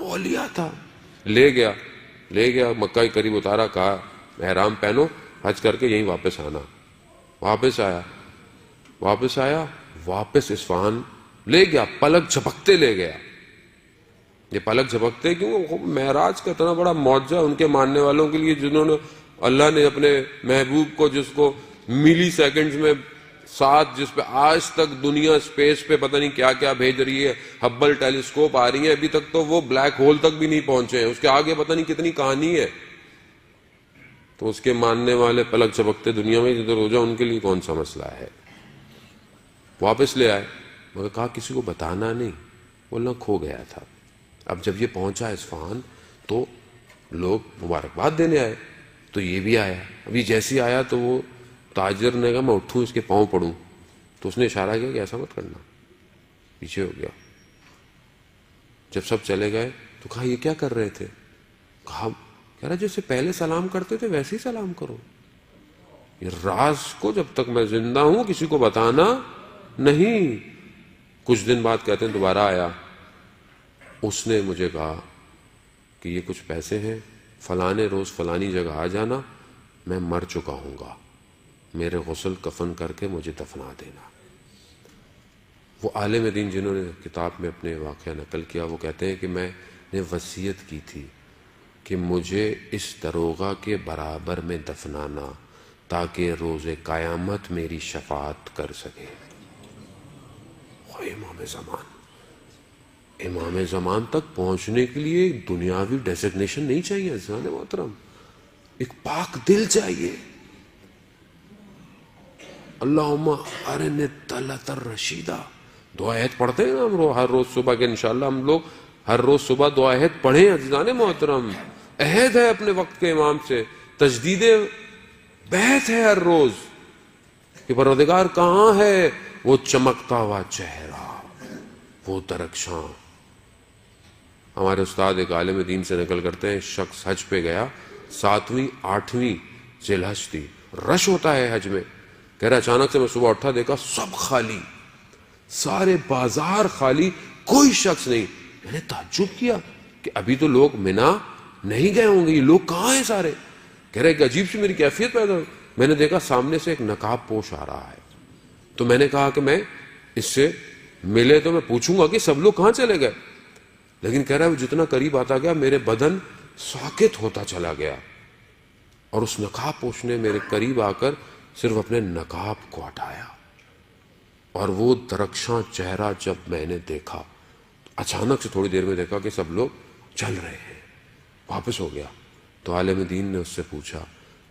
اولیاء تھا. لے گیا مکہ کے قریب اتارا، کہا احرام پہنو، حج کر کے یہیں واپس آنا. واپس آیا واپس اصفہان لے گیا، پلک جھپکتے لے گیا. یہ پلک جھپکتے کیوں؟ معراج کا اتنا بڑا معجزہ ان کے ماننے والوں کے لیے، جنہوں نے اللہ نے اپنے محبوب کو، جس کو ملی سیکنڈز میں ساتھ، جس پہ آج تک دنیا اسپیس پہ پتہ نہیں کیا کیا بھیج رہی ہے، ہبل ٹیلیسکوپ آ رہی ہیں، ابھی تک تو وہ بلیک ہول تک بھی نہیں پہنچے ہیں، اس کے آگے پتہ نہیں کتنی کہانی ہے. تو اس کے ماننے والے پلک جھپکتے دنیا میں ادھر ہو جائے، ان کے لیے کون سا مسئلہ ہے. واپس لے آئے، مگر کہا کسی کو بتانا نہیں، بولنا کھو گیا تھا. اب جب یہ پہنچا اصفہان تو لوگ مبارکباد دینے آئے، تو یہ بھی آیا. ابھی جیسے آیا تو وہ تاجر نے کہا میں اٹھوں اس کے پاؤں پڑوں، تو اس نے اشارہ کیا کہ ایسا مت کرنا. پیچھے ہو گیا. جب سب چلے گئے تو کہا یہ کیا کر رہے تھے؟ کہہ رہا جیسے پہلے سلام کرتے تھے ویسے ہی سلام کرو. یہ راز کو جب تک میں زندہ ہوں کسی کو بتانا نہیں. کچھ دن بعد کہتے ہیں دوبارہ آیا. اس نے مجھے کہا کہ یہ کچھ پیسے ہیں، فلانے روز فلانی جگہ آ جانا، میں مر چکا ہوں گا، میرے غسل کفن کر کے مجھے دفنا دینا. وہ عالم دین جنہوں نے کتاب میں اپنے واقعہ نقل کیا، وہ کہتے ہیں کہ میں نے وصیت کی تھی کہ مجھے اس دروغہ کے برابر میں دفنانا تاکہ روز قیامت میری شفاعت کر سکے. امام زمان تک پہنچنے کے لیے دنیاوی ڈیزگنیشن نہیں چاہیے عزیزان محترم، ایک پاک دل چاہیے. اللہم ارنی الطلعۃ الرشیدہ دعا عہد پڑھتے ہیں نا ہم ہر روز صبح کے. انشاءاللہ ہم لوگ ہر روز صبح دعا عہد پڑھیں عزیزان محترم. عہد ہے اپنے وقت کے امام سے، تجدید بیعت ہے ہر روز کہ پروردگار کہاں ہے وہ چمکتا ہوا چہرہ، وہ درخشاں. ہمارے استاد ایک عالم دین سے نقل کرتے ہیں، شخص حج پہ گیا، 7ویں 8ویں ذی الحج تھی، رش ہوتا ہے حج میں. کہہ رہا اچانک سے میں صبح اٹھا، دیکھا سب خالی، سارے بازار خالی، کوئی شخص نہیں. میں نے تعجب کیا کہ ابھی تو لوگ منا نہیں گئے ہوں گے، یہ لوگ کہاں ہیں سارے؟ کہہ رہے کہ عجیب سی میری کیفیت پیدا ہوئی. میں نے دیکھا سامنے سے ایک نقاب پوش آ رہا ہے، تو میں نے کہا کہ میں اس سے ملے تو میں پوچھوں گا کہ سب لوگ کہاں چلے گئے. لیکن کہہ رہا ہے وہ جتنا قریب آتا گیا میرے بدن ساکت ہوتا چلا گیا، اور اس نقاب پوش نے میرے قریب آ کر صرف اپنے نقاب کو ہٹایا، اور وہ درخشاں چہرہ جب میں نے دیکھا، اچانک سے تھوڑی دیر میں دیکھا کہ سب لوگ چل رہے ہیں. واپس ہو گیا تو عالم دین نے اس سے پوچھا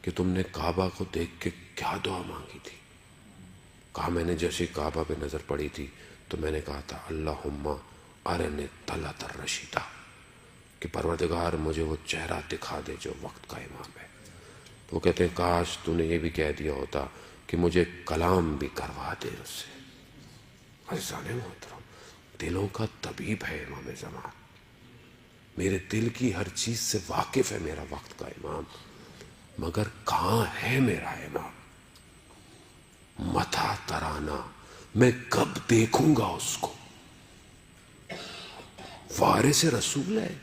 کہ تم نے کعبہ کو دیکھ کے کیا دعا مانگی تھی؟ کہا میں نے جیسے کعبہ پہ نظر پڑی تھی تو میں نے کہا تھا اللہم ارنی الطلعۃ الرشیدہ، کہ پروردگار مجھے وہ چہرہ دکھا دے جو وقت کا امام ہے. تو وہ کہتے ہیں کاش تو نے یہ بھی کہہ دیا ہوتا کہ مجھے کلام بھی کروا دے اس سے. عزیزان محترم، دلوں کا طبیب ہے امام زمان، میرے دل کی ہر چیز سے واقف ہے میرا وقت کا امام، مگر کہاں ہے میرا امام؟ متى ترانا، میں کب دیکھوں گا اس کو؟ وارث رسول ہے،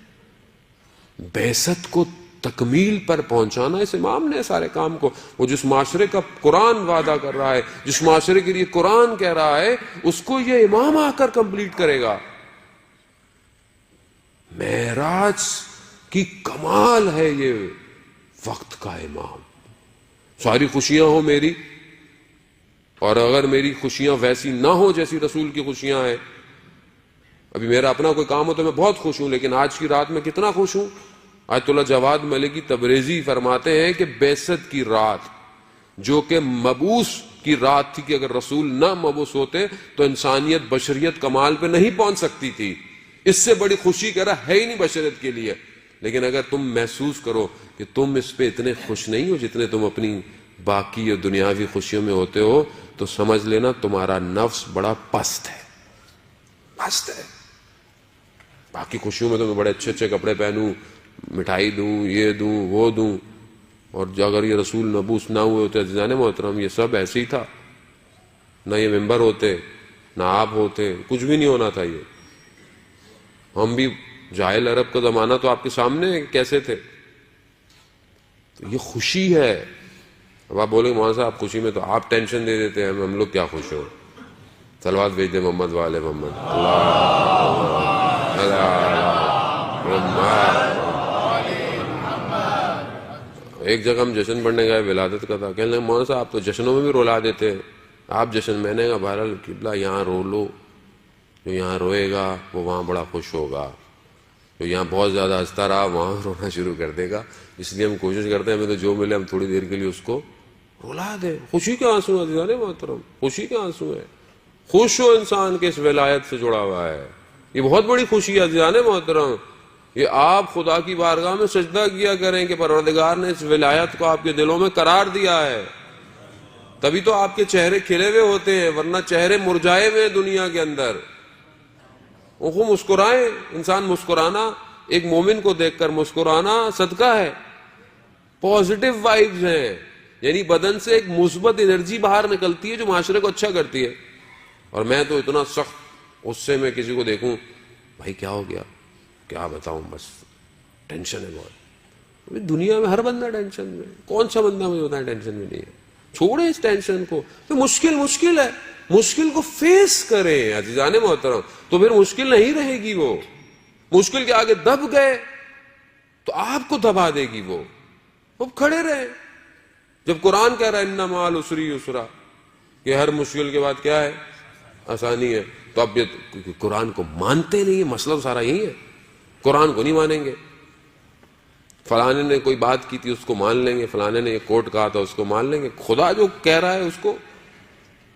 بعثت کو تکمیل پر پہنچانا اس امام نے سارے کام کو. وہ جس معاشرے کا قرآن وعدہ کر رہا ہے، جس معاشرے کے لیے قرآن کہہ رہا ہے، اس کو یہ امام آ کر کمپلیٹ کرے گا. معراج کی کمال ہے یہ وقت کا امام. ساری خوشیاں ہو میری، اور اگر میری خوشیاں ویسی نہ ہوں جیسی رسول کی خوشیاں ہیں، ابھی میرا اپنا کوئی کام ہو تو میں بہت خوش ہوں، لیکن آج کی رات میں کتنا خوش ہوں؟ آیت اللہ جواد ملکی تبریزی فرماتے ہیں کہ بعثت کی رات جو کہ مبعوث کی رات تھی، کہ اگر رسول نہ مبعوث ہوتے تو انسانیت بشریت کمال پہ نہیں پہنچ سکتی تھی، اس سے بڑی خوشی کہہ رہا ہے ہی نہیں بشریت کے لیے۔ لیکن اگر تم محسوس کرو کہ تم اس پہ اتنے خوش نہیں ہو جتنے تم اپنی باقی اور دنیاوی خوشیوں میں ہوتے ہو، تو سمجھ لینا تمہارا نفس بڑا پست ہے، پست ہے۔ باقی خوشیوں میں تو میں بڑے اچھے اچھے کپڑے پہنوں، مٹھائی دوں، یہ دوں وہ دوں، اور اگر یہ رسول مبعوث نہ ہوئے ہوتے عزیزان محترم، یہ سب ایسے ہی تھا، نہ یہ ممبر ہوتے، نہ آپ ہوتے، کچھ بھی نہیں ہونا تھا۔ یہ ہم بھی جاہل عرب کا زمانہ تو آپ کے سامنے کیسے تھے۔ تو یہ خوشی ہے۔ اب آپ بولیں مولانا صاحب خوشی میں تو آپ ٹینشن دے دیتے ہیں، ہم لوگ کیا خوش ہو۔ صلوات بھیج دیں محمد والے محمد، ایک جگہ ہم جشن پڑھنے گئے، ولادت کا تھا، کہنے لگے مولانا صاحب آپ تو جشنوں میں بھی رلا دیتے ہیں، آپ جشن، میں نے کہا بہرحال قبلہ یہاں رو لو، جو یہاں روئے گا وہ وہاں بڑا خوش ہوگا، جو یہاں بہت زیادہ ہنستا رہا وہاں رونا شروع کر دے گا، اس لیے ہم کوشش کرتے ہیں ہمیں تو جو ملے ہم تھوڑی دیر کے لیے اس کو رلا دیں۔ خوشی کے آنسو عزیزان محترم، خوشی کے آنسو ہے۔ خوش ہو انسان کے اس ولایت سے جڑا ہوا ہے، یہ بہت بڑی خوشی ہے عزیزان محترم۔ یہ آپ خدا کی بارگاہ میں سجدہ کیا کریں کہ پروردگار نے اس ولایت کو آپ کے دلوں میں قرار دیا ہے، تبھی تو آپ کے چہرے کھلے ہوئے ہوتے ہیں، ورنہ چہرے مرجھائے ہوئے دنیا کے اندر۔ وہ مسکرائیں، انسان مسکرانا، ایک مومن کو دیکھ کر مسکرانا صدقہ ہے، پازیٹیو وائبز ہیں، یعنی بدن سے ایک مثبت انرجی باہر نکلتی ہے جو معاشرے کو اچھا کرتی ہے۔ اور میں تو اتنا سخت غصے میں کسی کو دیکھوں، بھائی کیا ہو گیا، کیا بتاؤں، بس ٹینشن ہے بہت۔ دنیا میں ہر بندہ ٹینشن میں، کون سا بندہ مجھے بتائیں ٹینشن میں نہیں ہے؟ چھوڑیں اس ٹینشن کو، تو مشکل ہے، مشکل کو فیس کریں عزیزان محترم، تو پھر مشکل نہیں رہے گی۔ وہ مشکل کے آگے دب گئے تو آپ کو دبا دے گی وہ کھڑے رہے۔ جب قرآن کہہ رہا ہے ان مع العسر یسرا، کہ ہر مشکل کے بعد کیا ہے، آسانی ہے، تو اب یہ قرآن کو مانتے نہیں، مسئلہ سارا یہی ہے، قرآن کو نہیں مانیں گے۔ فلانے نے کوئی بات کی تھی اس کو مان لیں گے، فلانے نے یہ کوٹ کہا تھا اس کو مان لیں گے، خدا جو کہہ رہا ہے اس کو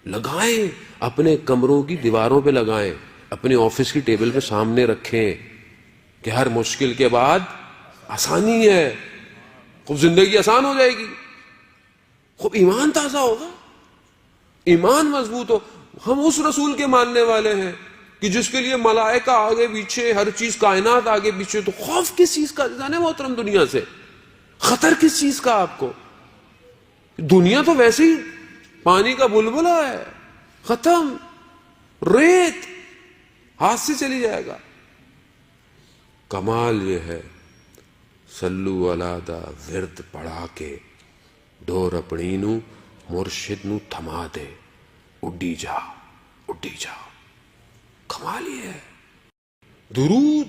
لگائیں، اپنے کمروں کی دیواروں پہ لگائیں، اپنے آفس کی ٹیبل پہ سامنے رکھیں کہ ہر مشکل کے بعد آسانی ہے، خوب زندگی آسان ہو جائے گی، خوب ایمان تازہ ہوگا، ایمان مضبوط ہو۔ ہم اس رسول کے ماننے والے ہیں کہ جس کے لیے ملائکہ آگے پیچھے، ہر چیز کائنات آگے پیچھے، تو خوف کس چیز کا جانے محترم دنیا سے؟ خطر کس چیز کا آپ کو؟ دنیا تو ویسے ہی پانی کا بلبلہ ہے، ختم، ریت ہاتھ سے چلی جائے گا۔ کمال یہ ہے سلو علی دا ورد پڑھا کے ڈور اپنی نو مرشد نو تھما دے، اڈی جا اڈی جا۔ کمال یہ ہے۔ درود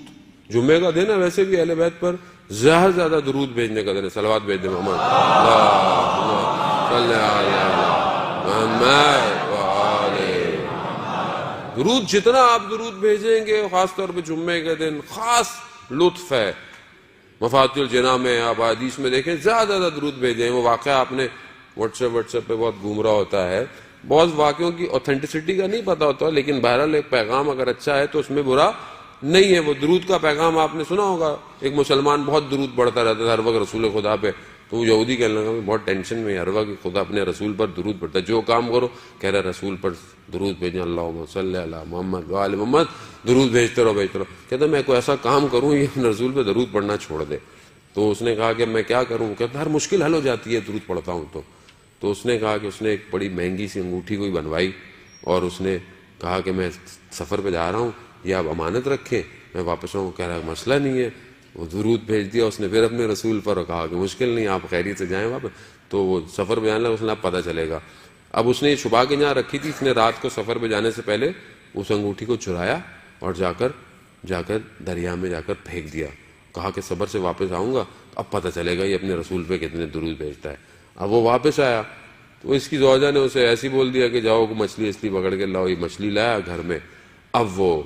جمعے کا دن ہے، ویسے بھی اہل بیت پر زیادہ سے زیادہ درود بھیجنے کا دن ہے، صلوات بھیج دیں محمد صلی محمد وآلہ۔ درود جتنا آپ درود بھیجیں گے، خاص طور پہ جمعے کے دن خاص لطف ہے۔ مفاتیح الجناح میں آپ حدیث میں دیکھیں، زیادہ زیادہ درود بھیجیں۔ وہ واقعہ آپ نے واٹس ایپ پہ بہت گھوم رہا ہوتا ہے، بہت واقعوں کی اوتھینٹسٹی کا نہیں پتا ہوتا، لیکن بہرحال ایک پیغام اگر اچھا ہے تو اس میں برا نہیں ہے۔ وہ درود کا پیغام آپ نے سنا ہوگا، ایک مسلمان بہت درود پڑھتا رہتا ہے ہر وقت رسول خدا پہ، تو وہ یہودی کہنے لگا بہت ٹینشن میں ہر وقت خدا اپنے رسول پر درود پڑھتا ہے، جو کام کرو کہہ رہا رسول پر درود بھیجیں، اللہم صلی علی محمد وآل محمد، درود بھیجتے رہو بھیجتے رہو۔ کہتا میں کوئی ایسا کام کروں یہ اپنے رسول پہ درود پڑھنا چھوڑ دے۔ تو اس نے کہا کہ میں کیا کروں؟ کہتا ہر مشکل حل ہو جاتی ہے درود پڑھتا ہوں تو اس نے کہا کہ اس نے ایک بڑی مہنگی سی انگوٹھی کوئی بنوائی، اور اس نے کہا کہ میں سفر پہ جا رہا ہوں، یہ آپ امانت رکھیں، میں واپس آؤں۔ کہہ رہا مسئلہ نہیں ہے، وہ درود بھیج دیا اس نے پھر اپنے رسول پر، اور کہا کہ مشکل نہیں، آپ خیریت سے جائیں واپس۔ تو وہ سفر پہ جانے لگا، اس نے اب پتہ چلے گا۔ اب اس نے یہ چھپا کے جہاں رکھی تھی، اس نے رات کو سفر پہ جانے سے پہلے اس انگوٹھی کو چرایا اور جا کر دریا میں جا کر پھینک دیا۔ کہا کہ صبر سے واپس آؤں گا اب پتہ چلے گا یہ اپنے رسول پہ کتنے درود بھیجتا ہے۔ اب وہ واپس آیا تو اس کی زوجہ نے اسے ایسی بول دیا کہ جاؤ مچھلی اس لیے پکڑ کے لاؤ. یہ مچھلی لایا گھر میں. اب وہ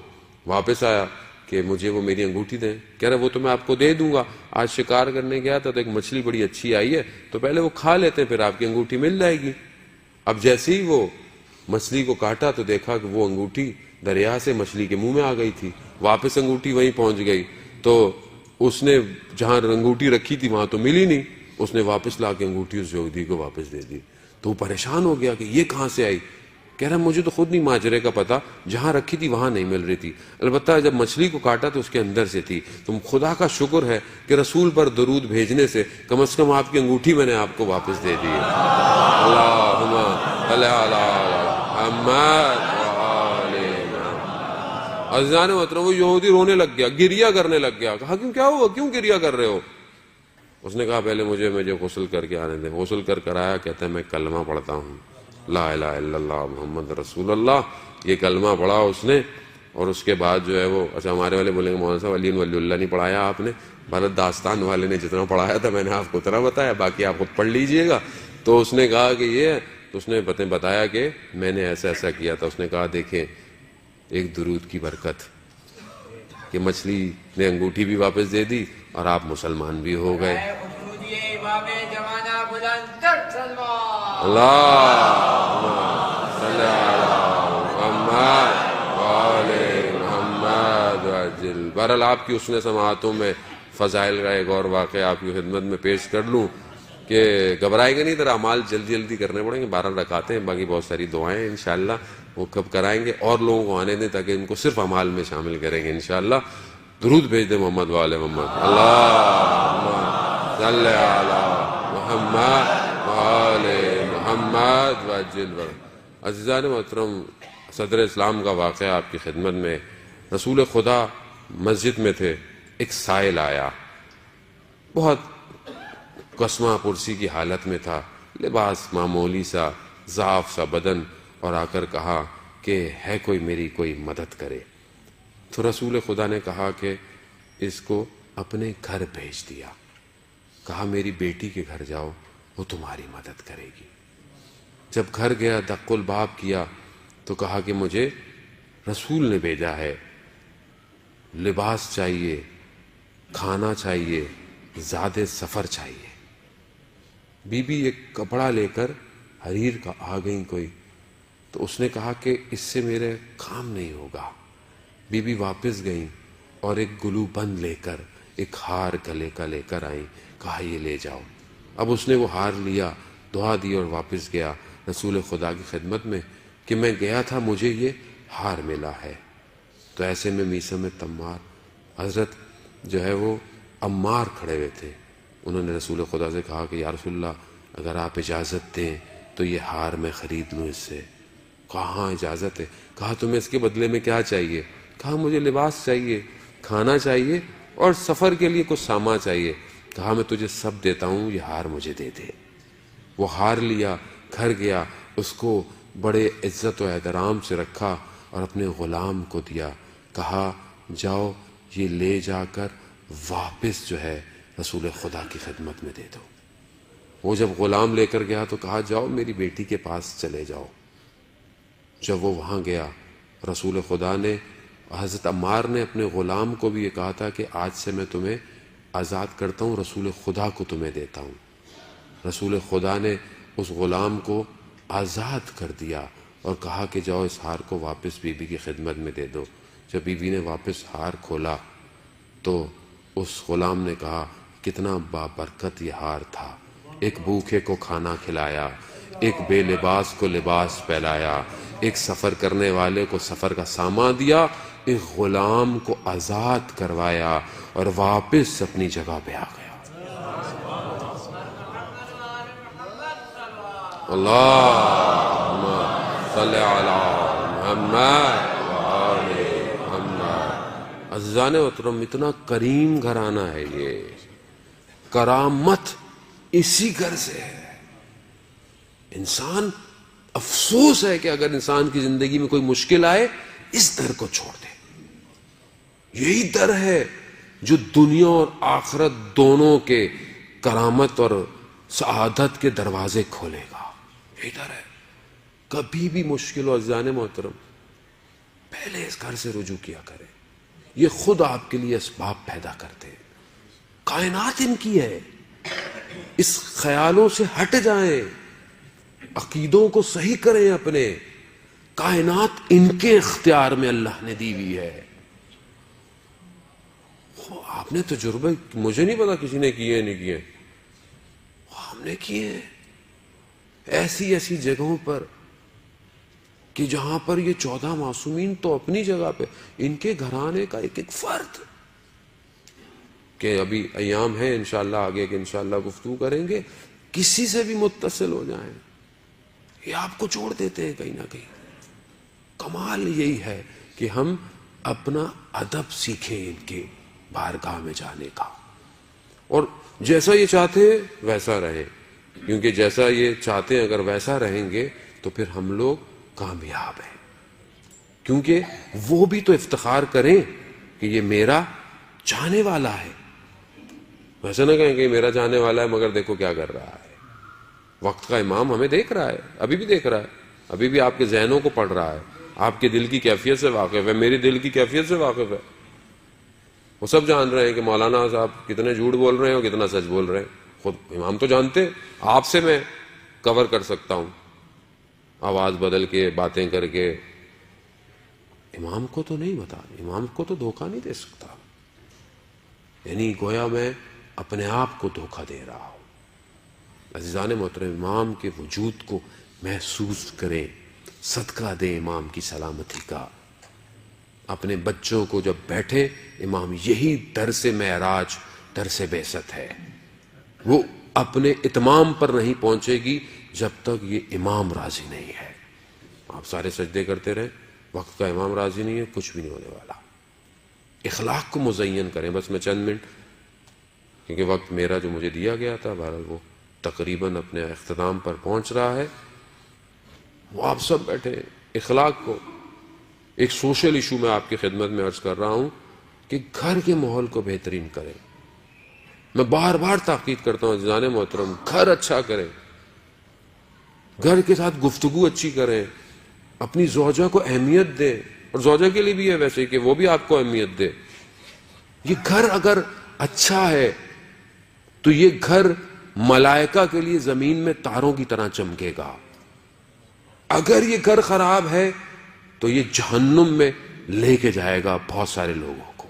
واپس آیا کہ مجھے وہ میری انگوٹھی دیں. کہہ رہا وہ تو میں آپ کو دے دوں گا, آج شکار کرنے گیا تھا تو ایک مچھلی بڑی اچھی آئی ہے, تو پہلے وہ کھا لیتے ہیں پھر آپ کی انگوٹھی مل جائے گی. اب جیسے ہی وہ مچھلی کو کاٹا تو دیکھا کہ وہ انگوٹھی دریا سے مچھلی کے منہ میں آ گئی تھی. واپس انگوٹھی وہیں پہنچ گئی, تو اس نے جہاں انگوٹھی رکھی تھی وہاں تو ملی نہیں. اس نے واپس لا کے انگوٹھی اس یہودی کو واپس دے دی. تو وہ پریشان ہو گیا کہ یہ کہاں سے آئی. کہہ رہا مجھے تو خود نہیں ماجرے کا پتا, جہاں رکھی تھی وہاں نہیں مل رہی تھی, البتہ جب مچھلی کو کاٹا تو اس کے اندر سے تھی. تو خدا کا شکر ہے کہ رسول پر درود بھیجنے سے کم از کم آپ کی انگوٹھی میں نے آپ کو واپس دے دی ہے. اللہم صلی علی محمد وآل محمد. عزیزان محترم وہ یہودی رونے لگ گیا, گریا کرنے لگ گیا. کہا کیوں, کیا ہوا, کیوں گریا کر رہے ہو؟ اس نے کہا پہلے مجھے غسل کر کے آنے دیں. غسل کر آیا, کہتا ہے میں کلمہ پڑھتا ہوں, لا الہ الا اللہ محمد رسول اللہ. یہ کلمہ پڑھا اس نے, اور اس کے بعد جو ہے وہ, اچھا ہمارے والے بولیں گے مولانا صاحب علی ولی اللہ نہیں پڑھایا آپ نے. بھارت داستان والے نے جتنا پڑھایا تھا میں نے آپ کو اتنا بتایا, باقی آپ خود پڑھ لیجئے گا. تو اس نے کہا کہ یہ ہے, تو اس نے بتایا کہ میں نے ایسا ایسا کیا تھا. اس نے کہا دیکھیں ایک درود کی برکت کہ مچھلی نے انگوٹھی بھی واپس دے دی اور آپ مسلمان بھی ہو گئے. اللہ صلی علی محمد وآل محمد وعجل. بہرحال آپ کی حسن سماعتوں میں فضائل کا ایک اور واقعہ آپ کی خدمت میں پیش کر لوں کہ گھبرائے گا نہیں, ذرا اعمال جلدی جلدی کرنے پڑیں گے. 12 رکعتیں ہیں, باقی بہت ساری دعائیں ہیں انشاءاللہ وہ کب کرائیں گے, اور لوگوں کو آنے دیں تاکہ ان کو صرف اعمال میں شامل کریں گے انشاءاللہ. درود بھیج دیں محمد وآل محمد. اللہم صلی علی محمد وآل محمد وعجل. عزیزان محترم, صدر اسلام کا واقعہ آپ کی خدمت میں. رسول خدا مسجد میں تھے, ایک سائل آیا, بہت قسمہ پرسی کی حالت میں تھا, لباس معمولی سا, ضعف سا بدن, اور آ کر کہا کہ ہے کوئی میری کوئی مدد کرے. تو رسول خدا نے کہا کہ اس کو اپنے گھر بھیج دیا. کہا میری بیٹی کے گھر جاؤ, وہ تمہاری مدد کرے گی. جب گھر گیا دق الباب کیا تو کہا کہ مجھے رسول نے بھیجا ہے, لباس چاہیے, کھانا چاہیے, زیادہ سفر چاہیے. بی بی ایک کپڑا لے کر حریر کا آ گئی کوئی, تو اس نے کہا کہ اس سے میرے کام نہیں ہوگا. بی بی واپس گئیں اور ایک گلو بند لے کر ایک ہار گلے کا لے کر آئیں. کہا یہ لے جاؤ. اب اس نے وہ ہار لیا, دعا دی اور واپس گیا رسول خدا کی خدمت میں کہ میں گیا تھا, مجھے یہ ہار ملا ہے. تو ایسے میں میسم تمار حضرت جو ہے وہ عمار کھڑے ہوئے تھے. انہوں نے رسول خدا سے کہا کہ یا رسول اللہ اگر آپ اجازت دیں تو یہ ہار میں خرید لوں اس سے. کہا ہاں اجازت ہے. کہا تمہیں اس کے بدلے میں کیا چاہیے؟ کہا مجھے لباس چاہیے, کھانا چاہیے, اور سفر کے لیے کچھ سامان چاہیے. کہا میں تجھے سب دیتا ہوں, یہ ہار مجھے دے دے. وہ ہار لیا, گھر گیا, اس کو بڑے عزت و احترام سے رکھا اور اپنے غلام کو دیا. کہا جاؤ یہ لے جا کر واپس جو ہے رسول خدا کی خدمت میں دے دو. وہ جب غلام لے کر گیا تو کہا جاؤ میری بیٹی کے پاس چلے جاؤ. جب وہ وہاں گیا رسول خدا نے, حضرت عمار نے اپنے غلام کو بھی یہ کہا تھا کہ آج سے میں تمہیں آزاد کرتا ہوں, رسول خدا کو تمہیں دیتا ہوں. رسول خدا نے اس غلام کو آزاد کر دیا اور کہا کہ جاؤ اس ہار کو واپس بی بی کی خدمت میں دے دو. جب بی بی نے واپس ہار کھولا تو اس غلام نے کہا کتنا بابرکت یہ ہار تھا. ایک بھوکے کو کھانا کھلایا, ایک بے لباس کو لباس پہلایا, ایک سفر کرنے والے کو سفر کا سامان دیا, ایک غلام کو آزاد کروایا اور واپس اپنی جگہ پہ آ گیا. اللہم صلی علی محمد وآل محمد. عزیزان محترم, اتنا کریم گھرانہ ہے یہ, کرامت اسی گھر سے ہے. انسان افسوس ہے کہ اگر انسان کی زندگی میں کوئی مشکل آئے اس در کو چھوڑ دے. یہی در ہے جو دنیا اور آخرت دونوں کے کرامت اور سعادت کے دروازے کھولے گا. ادھر ہے. کبھی بھی مشکل ہو عزیزان محترم پہلے اس گھر سے رجوع کیا کریں. یہ خود آپ کے لیے اسباب پیدا کرتے ہیں. کائنات ان کی ہے. اس خیالوں سے ہٹ جائیں, عقیدوں کو صحیح کریں اپنے. کائنات ان کے اختیار میں اللہ نے دی ہوئی ہے. آپ نے تجربے مجھے نہیں پتا کسی نے کیے نہیں کیے, ہم نے کیے ہیں ایسی ایسی جگہوں پر کہ جہاں پر یہ 14 معصومین تو اپنی جگہ پہ, ان کے گھرانے کا ایک ایک فرد, کہ ابھی ایام ہے انشاءاللہ آگے کہ انشاءاللہ گفتگو کریں گے, کسی سے بھی متصل ہو جائیں یہ آپ کو چھوڑ دیتے ہیں کہیں نہ کہیں. کمال یہی ہے کہ ہم اپنا ادب سیکھیں ان کے بارگاہ میں جانے کا, اور جیسا یہ چاہتے ہیں ویسا رہیں, کیونکہ جیسا یہ چاہتے ہیں اگر ویسا رہیں گے تو پھر ہم لوگ کامیاب ہیں. کیونکہ وہ بھی تو افتخار کریں کہ یہ میرا چاہنے والا ہے. ویسا نہ کہیں کہ میرا چاہنے والا ہے مگر دیکھو کیا کر رہا ہے. وقت کا امام ہمیں دیکھ رہا ہے, ابھی بھی دیکھ رہا ہے, ابھی بھی آپ کے ذہنوں کو پڑھ رہا ہے, آپ کے دل کی کیفیت سے واقف ہے, میری دل کی کیفیت سے واقف ہے. وہ سب جان رہے ہیں کہ مولانا صاحب کتنے جھوٹ بول رہے ہیں اور کتنا سچ بول رہے ہیں. خود امام تو جانتے, آپ سے میں کور کر سکتا ہوں آواز بدل کے باتیں کر کے. امام کو تو نہیں بتا, امام کو تو دھوکہ نہیں دے سکتا. یعنی گویا میں اپنے آپ کو دھوکہ دے رہا ہوں. عزیزان محترم امام کے وجود کو محسوس کریں, صدقہ دیں امام کی سلامتی کا. اپنے بچوں کو جب بیٹھے امام یہی درس معراج درس بعثت ہے, وہ اپنے اتمام پر نہیں پہنچے گی جب تک یہ امام راضی نہیں ہے. آپ سارے سجدے کرتے رہیں, وقت کا امام راضی نہیں ہے کچھ بھی نہیں ہونے والا. اخلاق کو مزین کریں. بس میں چند منٹ, کیونکہ وقت میرا جو مجھے دیا گیا تھا بہرحال وہ تقریباً اپنے اختتام پر پہنچ رہا ہے. وہ آپ سب بیٹھے اخلاق کو, ایک سوشل ایشو میں آپ کی خدمت میں عرض کر رہا ہوں کہ گھر کے ماحول کو بہترین کریں. میں بار بار تاکید کرتا ہوں عزیزان محترم, گھر اچھا کریں, گھر کے ساتھ گفتگو اچھی کریں, اپنی زوجہ کو اہمیت دیں, اور زوجہ کے لیے بھی ہے ویسے کہ وہ بھی آپ کو اہمیت دے. یہ گھر اگر اچھا ہے تو یہ گھر ملائکہ کے لیے زمین میں تاروں کی طرح چمکے گا. اگر یہ گھر خراب ہے تو یہ جہنم میں لے کے جائے گا بہت سارے لوگوں کو.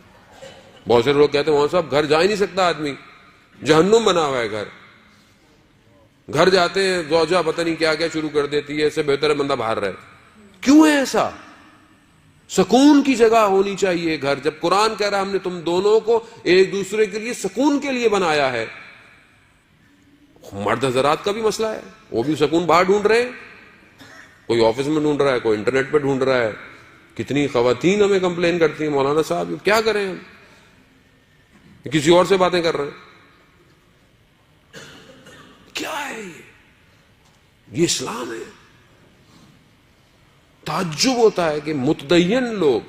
بہت سارے لوگ کہتے ہیں وہاں صاحب گھر جا ہی نہیں سکتا آدمی, جہنم بنا ہوا ہے گھر. گھر جاتے ہیں زوجہ پتہ نہیں کیا کیا شروع کر دیتی ہے, اس سے بہتر ہے بندہ باہر رہے. کیوں ہے ایسا؟ سکون کی جگہ ہونی چاہیے گھر. جب قرآن کہہ رہا ہے ہم نے تم دونوں کو ایک دوسرے کے لیے سکون کے لیے بنایا ہے. مرد حضرات کا بھی مسئلہ ہے, وہ بھی سکون باہر ڈھونڈ رہے ہیں, کوئی آفس میں ڈھونڈ رہا ہے, کوئی انٹرنیٹ پہ ڈھونڈ رہا ہے. کتنی خواتین ہمیں کمپلین کرتی ہیں مولانا صاحب کیا کریں ہم, کسی اور سے باتیں کر رہے ہیں. کیا ہے یہ اسلام ہے؟ تعجب ہوتا ہے کہ متدین لوگ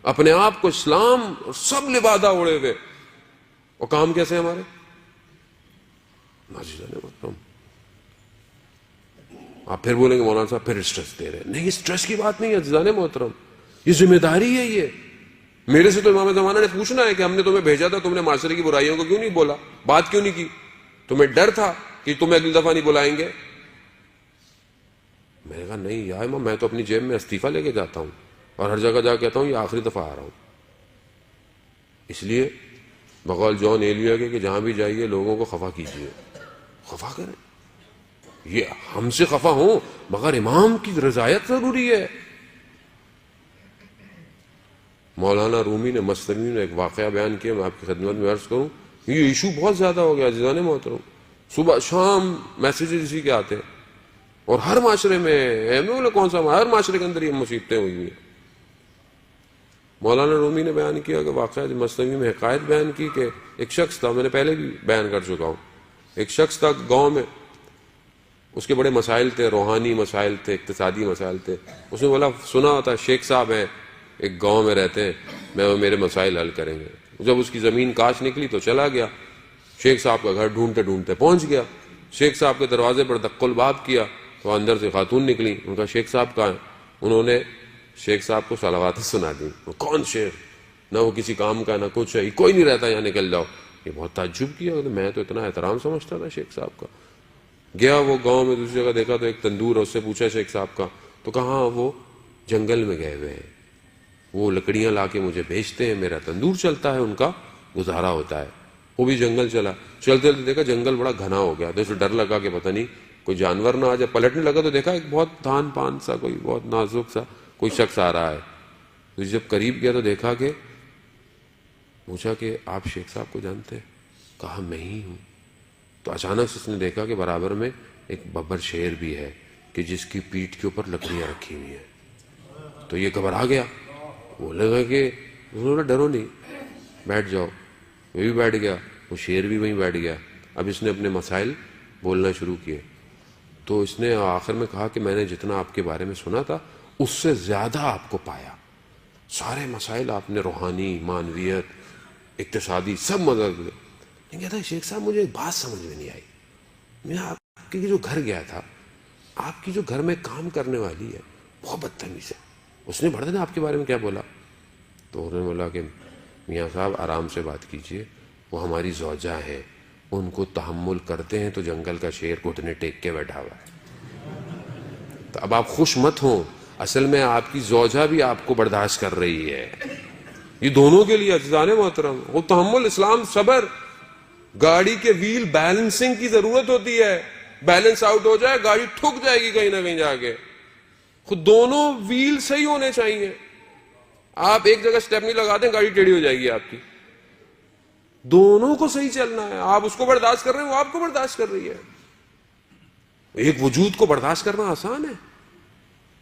اپنے آپ کو اسلام اور سب لبادہ اڑے ہوئے, اور کام کیسے ہمارے. آپ پھر بولیں گے مولانا صاحب پھر اسٹریس دے رہے ہیں. نہیں, اسٹریس کی بات نہیں ہے عزیزان محترم, یہ ذمہ داری ہے. یہ میرے سے تو امام زمانہ نے پوچھنا ہے کہ ہم نے تمہیں بھیجا تھا, تم نے معاشرے کی برائیوں کو کیوں نہیں بولا, بات کیوں نہیں کی, تمہیں ڈر تھا کہ تمہیں اگلی دفعہ نہیں بلائیں گے. میں نے کہا نہیں یا امام, میں تو اپنی جیب میں استعفیٰ لے کے جاتا ہوں اور ہر جگہ جا کے کہتا ہوں یہ آخری دفعہ آ رہا ہوں. اس لیے بقول جان ایلیا کے کہ جہاں بھی جائیے لوگوں کو خفا کیجیے, خفا کریں. یہ ہم سے خفا ہوں مگر امام کی رضایت ضروری ہے. مولانا رومی نے مصنوی نے ایک واقعہ بیان کیا, میں آپ کی خدمت میں عرض کروں. یہ ایشو بہت زیادہ ہو گیا عزیزان محترم, صبح شام میسیجز اسی کے آتے ہیں, اور ہر معاشرے میں کون سا ہر معاشرے کے اندر یہ مصیبتیں ہوئی ہیں. مولانا رومی نے بیان کیا کہ واقعہ مصنوی میں حکایت بیان کی کہ ایک شخص تھا, میں نے پہلے بھی بیان کر چکا ہوں, ایک شخص تھا گاؤں میں, اس کے بڑے مسائل تھے, روحانی مسائل تھے, اقتصادی مسائل تھے. اس نے بولا سنا ہوتا شیخ صاحب ہیں ایک گاؤں میں رہتے ہیں, میں میرے مسائل حل کریں گے. جب اس کی زمین کاش نکلی تو چلا گیا, شیخ صاحب کا گھر ڈھونڈتے ڈھونڈتے پہنچ گیا. شیخ صاحب کے دروازے پر دق الباب کیا, تو اندر سے خاتون نکلی, ان کا شیخ صاحب کہاں ہے؟ انہوں نے شیخ صاحب کو صلوات سنا دی. کون شیخ؟ نہ وہ کسی کام کا نہ کچھ ہے, کوئی نہیں رہتا یہاں, نکل جاؤ. یہ بہت تعجب کیا, میں تو اتنا احترام سمجھتا تھا شیخ صاحب کا. گیا وہ گاؤں میں, دوسری جگہ دیکھا تو ایک تندور ہے, اس سے پوچھا شیخ صاحب کا, تو کہاں وہ جنگل میں گئے ہوئے ہیں, وہ لکڑیاں لا کے مجھے بھیجتے ہیں, میرا تندور چلتا ہے, ان کا گزارا ہوتا ہے. وہ بھی جنگل چلا, چلتے چلتے دیکھا جنگل بڑا گھنا ہو گیا, تو اسے ڈر لگا کہ پتہ نہیں کوئی جانور نہ آ جائے. پلٹنے لگا تو دیکھا ایک بہت دھان پان سا, کوئی بہت نازک سا کوئی شخص آ رہا ہے. تو جب قریب گیا تو دیکھا کہ, پوچھا کہ آپ شیخ صاحب کو جانتے ہیں؟ کہا میں ہی ہوں. تو اچانک سے اس نے دیکھا کہ برابر میں ایک ببر شیر بھی ہے کہ جس کی پیٹھ کے اوپر لکڑیاں رکھی ہوئی ہیں. تو یہ گھبرا گیا, وہ لگا کہ انہوں نے ڈرو نہیں, بیٹھ جاؤ. وہ بھی بیٹھ گیا, وہ شیر بھی وہیں بیٹھ گیا. اب اس نے اپنے مسائل بولنا شروع کیے. تو اس نے آخر میں کہا کہ میں نے جتنا آپ کے بارے میں سنا تھا اس سے زیادہ آپ کو پایا, سارے مسائل آپ نے روحانی, معنویت, اقتصادی سب مدد ہوئے. لیکن کہتا ہے شیخ صاحب مجھے ایک بات سمجھ میں نہیں آئی, میں آپ کے جو گھر گیا تھا, آپ کی جو گھر میں کام کرنے والی ہے بہت بدتمیز ہے, اس نے بڑھ دینا آپ کے بارے میں کیا بولا؟ تو انہوں نے بولا کہ میاں صاحب آرام سے بات کیجئے, وہ ہماری زوجہ ہیں, ان کو تحمل کرتے ہیں تو جنگل کا شیر گھٹنے ٹیک کے بیٹھا ہوا ہے. تو اب آپ خوش مت ہوں, اصل میں آپ کی زوجہ بھی آپ کو برداشت کر رہی ہے. یہ دونوں کے لیے عزیزان محترم, وہ تحمل, اسلام, صبر. گاڑی کے ویل بیلنسنگ کی ضرورت ہوتی ہے, بیلنس آؤٹ ہو جائے گاڑی ٹھک جائے گی کہیں نہ کہیں جا کے. خود دونوں ویل صحیح ہونے چاہیے. آپ ایک جگہ سٹیپ نہیں لگا دیں گاڑی ٹیڑھی ہو جائے گی آپ کی. دونوں کو صحیح چلنا ہے. آپ اس کو برداشت کر رہے ہیں, وہ آپ کو برداشت کر رہی ہے. ایک وجود کو برداشت کرنا آسان ہے.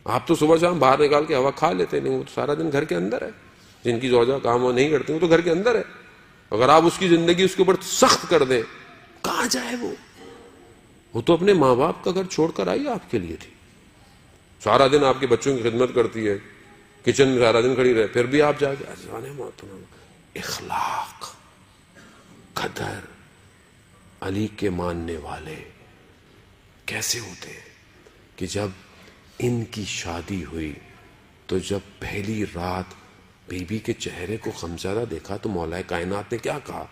آپ تو صبح شام باہر نکال کے ہوا کھا لیتے, نہیں وہ تو سارا دن گھر کے اندر ہے. جن کی زوجہ کام وہ نہیں کرتی وہ تو گھر کے اندر ہے. اگر آپ اس کی زندگی اس کے اوپر سخت کر دیں, کہاں جائے وہ تو اپنے ماں باپ کا گھر چھوڑ کر آئی آپ کے لیے تھی. سارا دن آپ کے بچوں کی خدمت کرتی ہے, کچن میں سارا دن کھڑی رہے, پھر بھی آپ جا کے اخلاق, قدر, علی کے ماننے والے کیسے ہوتے ہیں کہ جب ان کی شادی ہوئی تو جب پہلی رات بی بی کے چہرے کو غمزدہ دیکھا تو مولا کائنات نے کیا کہا؟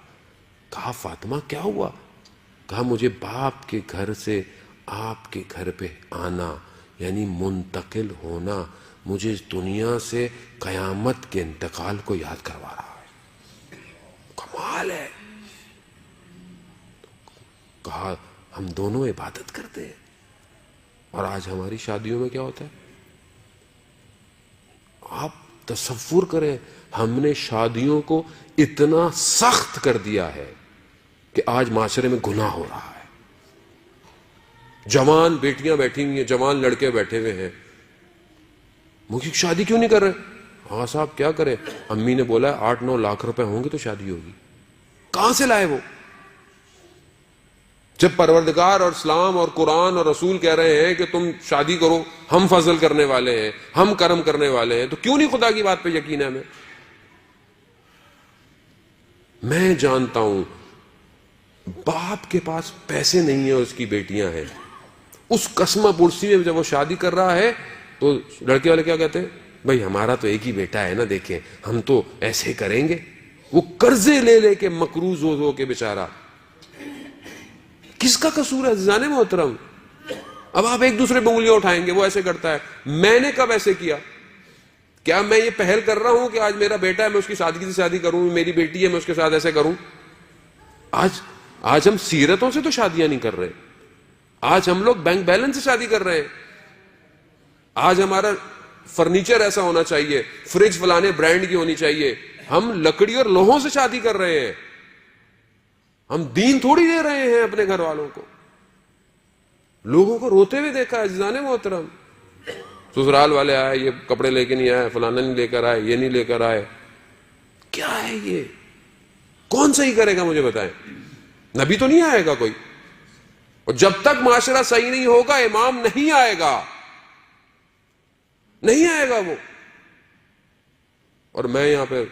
کہا فاطمہ کیا ہوا؟ کہا مجھے باپ کے گھر سے آپ کے گھر پہ آنا یعنی منتقل ہونا مجھے اس دنیا سے قیامت کے انتقال کو یاد کروا رہا ہے. کمال ہے. کہا ہم دونوں عبادت کرتے ہیں, اور آج ہماری شادیوں میں کیا ہوتا ہے؟ آپ تصور کریں, ہم نے شادیوں کو اتنا سخت کر دیا ہے کہ آج معاشرے میں گناہ ہو رہا ہے. جوان بیٹیاں بیٹھی ہوئی ہیں, جوان لڑکے بیٹھے ہوئے ہیں, مجھے شادی کیوں نہیں کر رہے؟ ہاں صاحب کیا کرے, امی نے بولا 8-9 لاکھ روپے ہوں گے تو شادی ہوگی. کہاں سے لائے وہ؟ جب پروردگار اور اسلام اور قرآن اور رسول کہہ رہے ہیں کہ تم شادی کرو, ہم فضل کرنے والے ہیں, ہم کرم کرنے والے ہیں, تو کیوں نہیں خدا کی بات پہ یقین ہے ہمیں؟ میں جانتا ہوں باپ کے پاس پیسے نہیں ہیں, اس کی بیٹیاں ہیں, اس قسمہ پرسی میں جب وہ شادی کر رہا ہے تو لڑکے والے کیا کہتے ہیں؟ بھائی ہمارا تو ایک ہی بیٹا ہے نا, دیکھیں ہم تو ایسے کریں گے. وہ قرضے لے لے کے مقروض ہو کے بیچارہ, کس کا قصور ہے عزیزان محترم؟ اب آپ ایک دوسرے پہ انگلیاں اٹھائیں گے, وہ ایسے کرتا ہے, میں نے کب ایسے کیا؟ کیا میں یہ پہل کر رہا ہوں کہ آج میرا بیٹا ہے میں اس کی سادگی سے شادی کروں, میری بیٹی ہے میں اس کے ساتھ ایسے کروں؟ آج ہم سیرتوں سے تو شادیاں نہیں کر رہے, آج ہم لوگ بینک بیلنس سے شادی کر رہے ہیں. آج ہمارا فرنیچر ایسا ہونا چاہیے, فریج فلانے برانڈ کی ہونی چاہیے. ہم لکڑی اور لوہوں سے شادی کر رہے ہیں, ہم دین تھوڑی دے رہے ہیں اپنے گھر والوں کو. لوگوں کو روتے ہوئے دیکھا ہے عزیزان محترم, سسرال والے آئے, یہ کپڑے لے کے نہیں آئے, فلانا نہیں لے کر آئے, یہ نہیں لے کر آئے. کیا ہے یہ؟ کون صحیح کرے گا مجھے بتائیں؟ نبی تو نہیں آئے گا کوئی, اور جب تک معاشرہ صحیح نہیں ہوگا امام نہیں آئے گا, نہیں آئے گا وہ. اور میں یہاں پہ,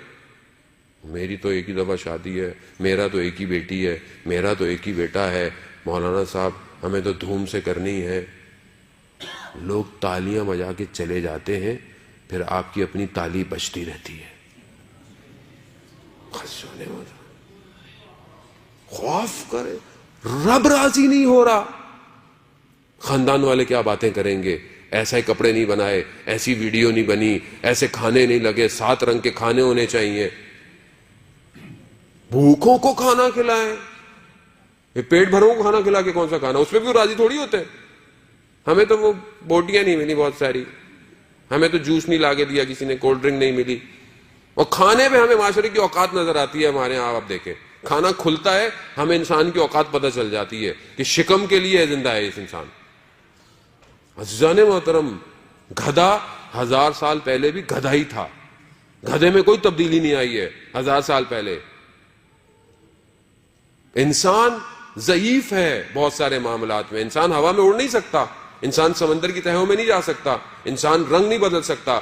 میری تو ایک ہی دفعہ شادی ہے, میرا تو ایک ہی بیٹی ہے, میرا تو ایک ہی بیٹا ہے, مولانا صاحب ہمیں تو دھوم سے کرنی ہے. لوگ تالیاں بجا کے چلے جاتے ہیں، پھر آپ کی اپنی تالی بجتی رہتی ہے. خوف کرے، رب راضی نہیں ہو رہا. خاندان والے کیا باتیں کریں گے، ایسے کپڑے نہیں بنائے، ایسی ویڈیو نہیں بنی، ایسے کھانے نہیں لگے، 7 رنگ کے کھانے ہونے چاہیے. بھوکوں کو کھانا کھلائیں. یہ پیٹ بھروں کو کھانا کھلا کے کون سا کھانا، اس پہ بھی راضی تھوڑی ہوتے. ہمیں تو وہ بوٹیاں نہیں ملی بہت ساری، ہمیں تو جوس نہیں لا کے دیا کسی نے، کولڈ ڈرنک نہیں ملی. اور کھانے پہ ہمیں معاشرے کی اوقات نظر آتی ہے. ہمارے یہاں آپ دیکھیں کھانا کھلتا ہے، ہمیں انسان کی اوقات پتہ چل جاتی ہے کہ شکم کے لیے زندہ ہے اس انسان. عزیزان محترم، گدھا 1000 سال پہلے بھی گدھا ہی تھا. گدھے میں کوئی تبدیلی نہیں آئی ہے 1000 سال پہلے. انسان ضعیف ہے بہت سارے معاملات میں. انسان ہوا میں اڑ نہیں سکتا، انسان سمندر کی تہوں میں نہیں جا سکتا، انسان رنگ نہیں بدل سکتا.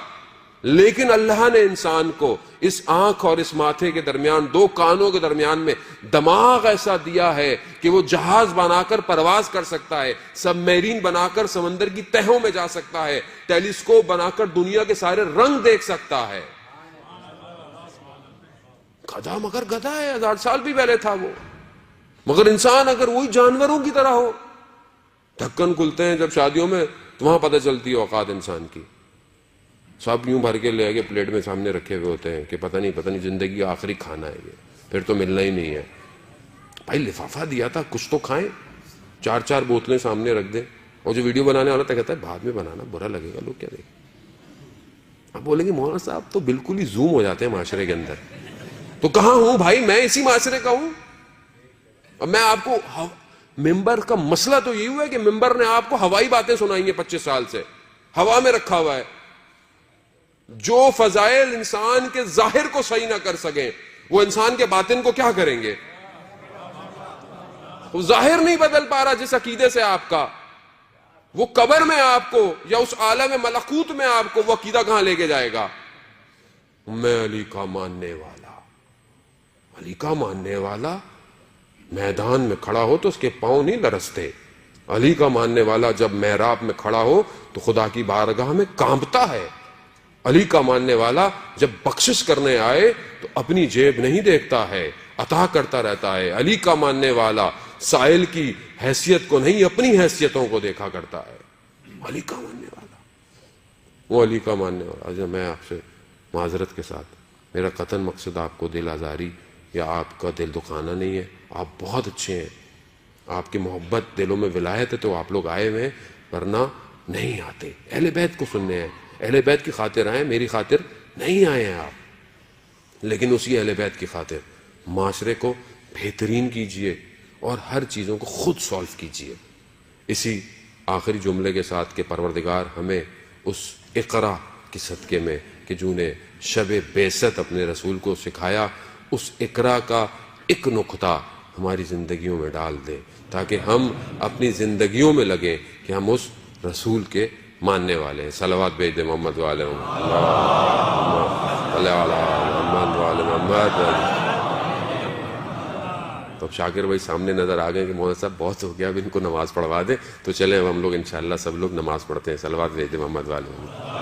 لیکن اللہ نے انسان کو اس آنکھ اور اس ماتھے کے درمیان، 2 کانوں کے درمیان میں دماغ ایسا دیا ہے کہ وہ جہاز بنا کر پرواز کر سکتا ہے، سب میرین بنا کر سمندر کی تہوں میں جا سکتا ہے، ٹیلیسکوپ بنا کر دنیا کے سارے رنگ دیکھ سکتا ہے. گدھا مگر گدھا ہے، 1000 سال بھی پہلے تھا وہ. مگر انسان اگر وہی جانوروں کی طرح ہو. ڈھکن کھلتے ہیں جب شادیوں میں تو وہاں پتہ چلتی ہے اوقات انسان کی. سب یوں بھر کے لے کے پلیٹ میں سامنے رکھے ہوئے ہوتے ہیں کہ پتہ نہیں زندگی کا آخری کھانا ہے یہ، پھر تو ملنا ہی نہیں ہے. بھائی لفافہ دیا تھا، کچھ تو کھائیں. 4 بوتلیں سامنے رکھ دیں. اور جو ویڈیو بنانے والا تھا کہتا ہے بعد میں بنانا، برا لگے گا، لوگ کیا دیکھیں. اب بولیں گے مولانا صاحب تو بالکل ہی زوم ہو جاتے ہیں معاشرے کے اندر. تو کہاں ہوں بھائی، میں اسی معاشرے کا ہوں. اب میں آپ کو ممبر کا مسئلہ تو یہ ہوا ہے کہ ممبر نے آپ کو ہوائی باتیں سنائیں گے 25 سال سے، ہوا میں رکھا ہوا ہے. جو فضائل انسان کے ظاہر کو صحیح نہ کر سکیں وہ انسان کے باطن کو کیا کریں گے. وہ ظاہر نہیں بدل پا رہا جس عقیدے سے آپ کا، وہ قبر میں آپ کو یا اس عالم ملکوت میں آپ کو وہ عقیدہ کہاں لے کے جائے گا. میں علی کا ماننے والا، علی کا ماننے والا میدان میں کھڑا ہو تو اس کے پاؤں نہیں لرزتے. علی کا ماننے والا جب محراب میں کھڑا ہو تو خدا کی بارگاہ میں کانپتا ہے. علی کا ماننے والا جب بخشش کرنے آئے تو اپنی جیب نہیں دیکھتا ہے، عطا کرتا رہتا ہے. علی کا ماننے والا سائل کی حیثیت کو نہیں اپنی حیثیتوں کو دیکھا کرتا ہے. علی کا ماننے والا، وہ علی کا ماننے والا. آج میں آپ سے معذرت کے ساتھ، میرا قطعاً مقصد آپ کو دل آزاری یا آپ کا دل دکھانا نہیں ہے. آپ بہت اچھے ہیں، آپ کی محبت دلوں میں ولایت ہے تو آپ لوگ آئے ہوئے ہیں، ورنہ نہیں آتے. اہل بیت کو سننے ہیں، اہل بیت کی خاطر آئے، میری خاطر نہیں آئے ہیں آپ. لیکن اسی اہل بیت کی خاطر معاشرے کو بہترین کیجئے اور ہر چیزوں کو خود سولف کیجئے. اسی آخری جملے کے ساتھ کہ پروردگار ہمیں اس اقرا کی صدقے میں کہ جنہوں نے شب بعثت اپنے رسول کو سکھایا، اس اقرا کا ایک نقطہ ہماری زندگیوں میں ڈال دے تاکہ ہم اپنی زندگیوں میں لگیں کہ ہم اس رسول کے ماننے والے ہیں. صلوات بھیج دیں محمد والے محمد. تو اب شاکر بھائی سامنے نظر آ گئے کہ مولانا صاحب بہت ہو گیا، اب ان کو نماز پڑھوا دیں. تو چلیں اب ہم لوگ انشاءاللہ سب لوگ نماز پڑھتے ہیں. صلوات بھیج دیں محمد والے.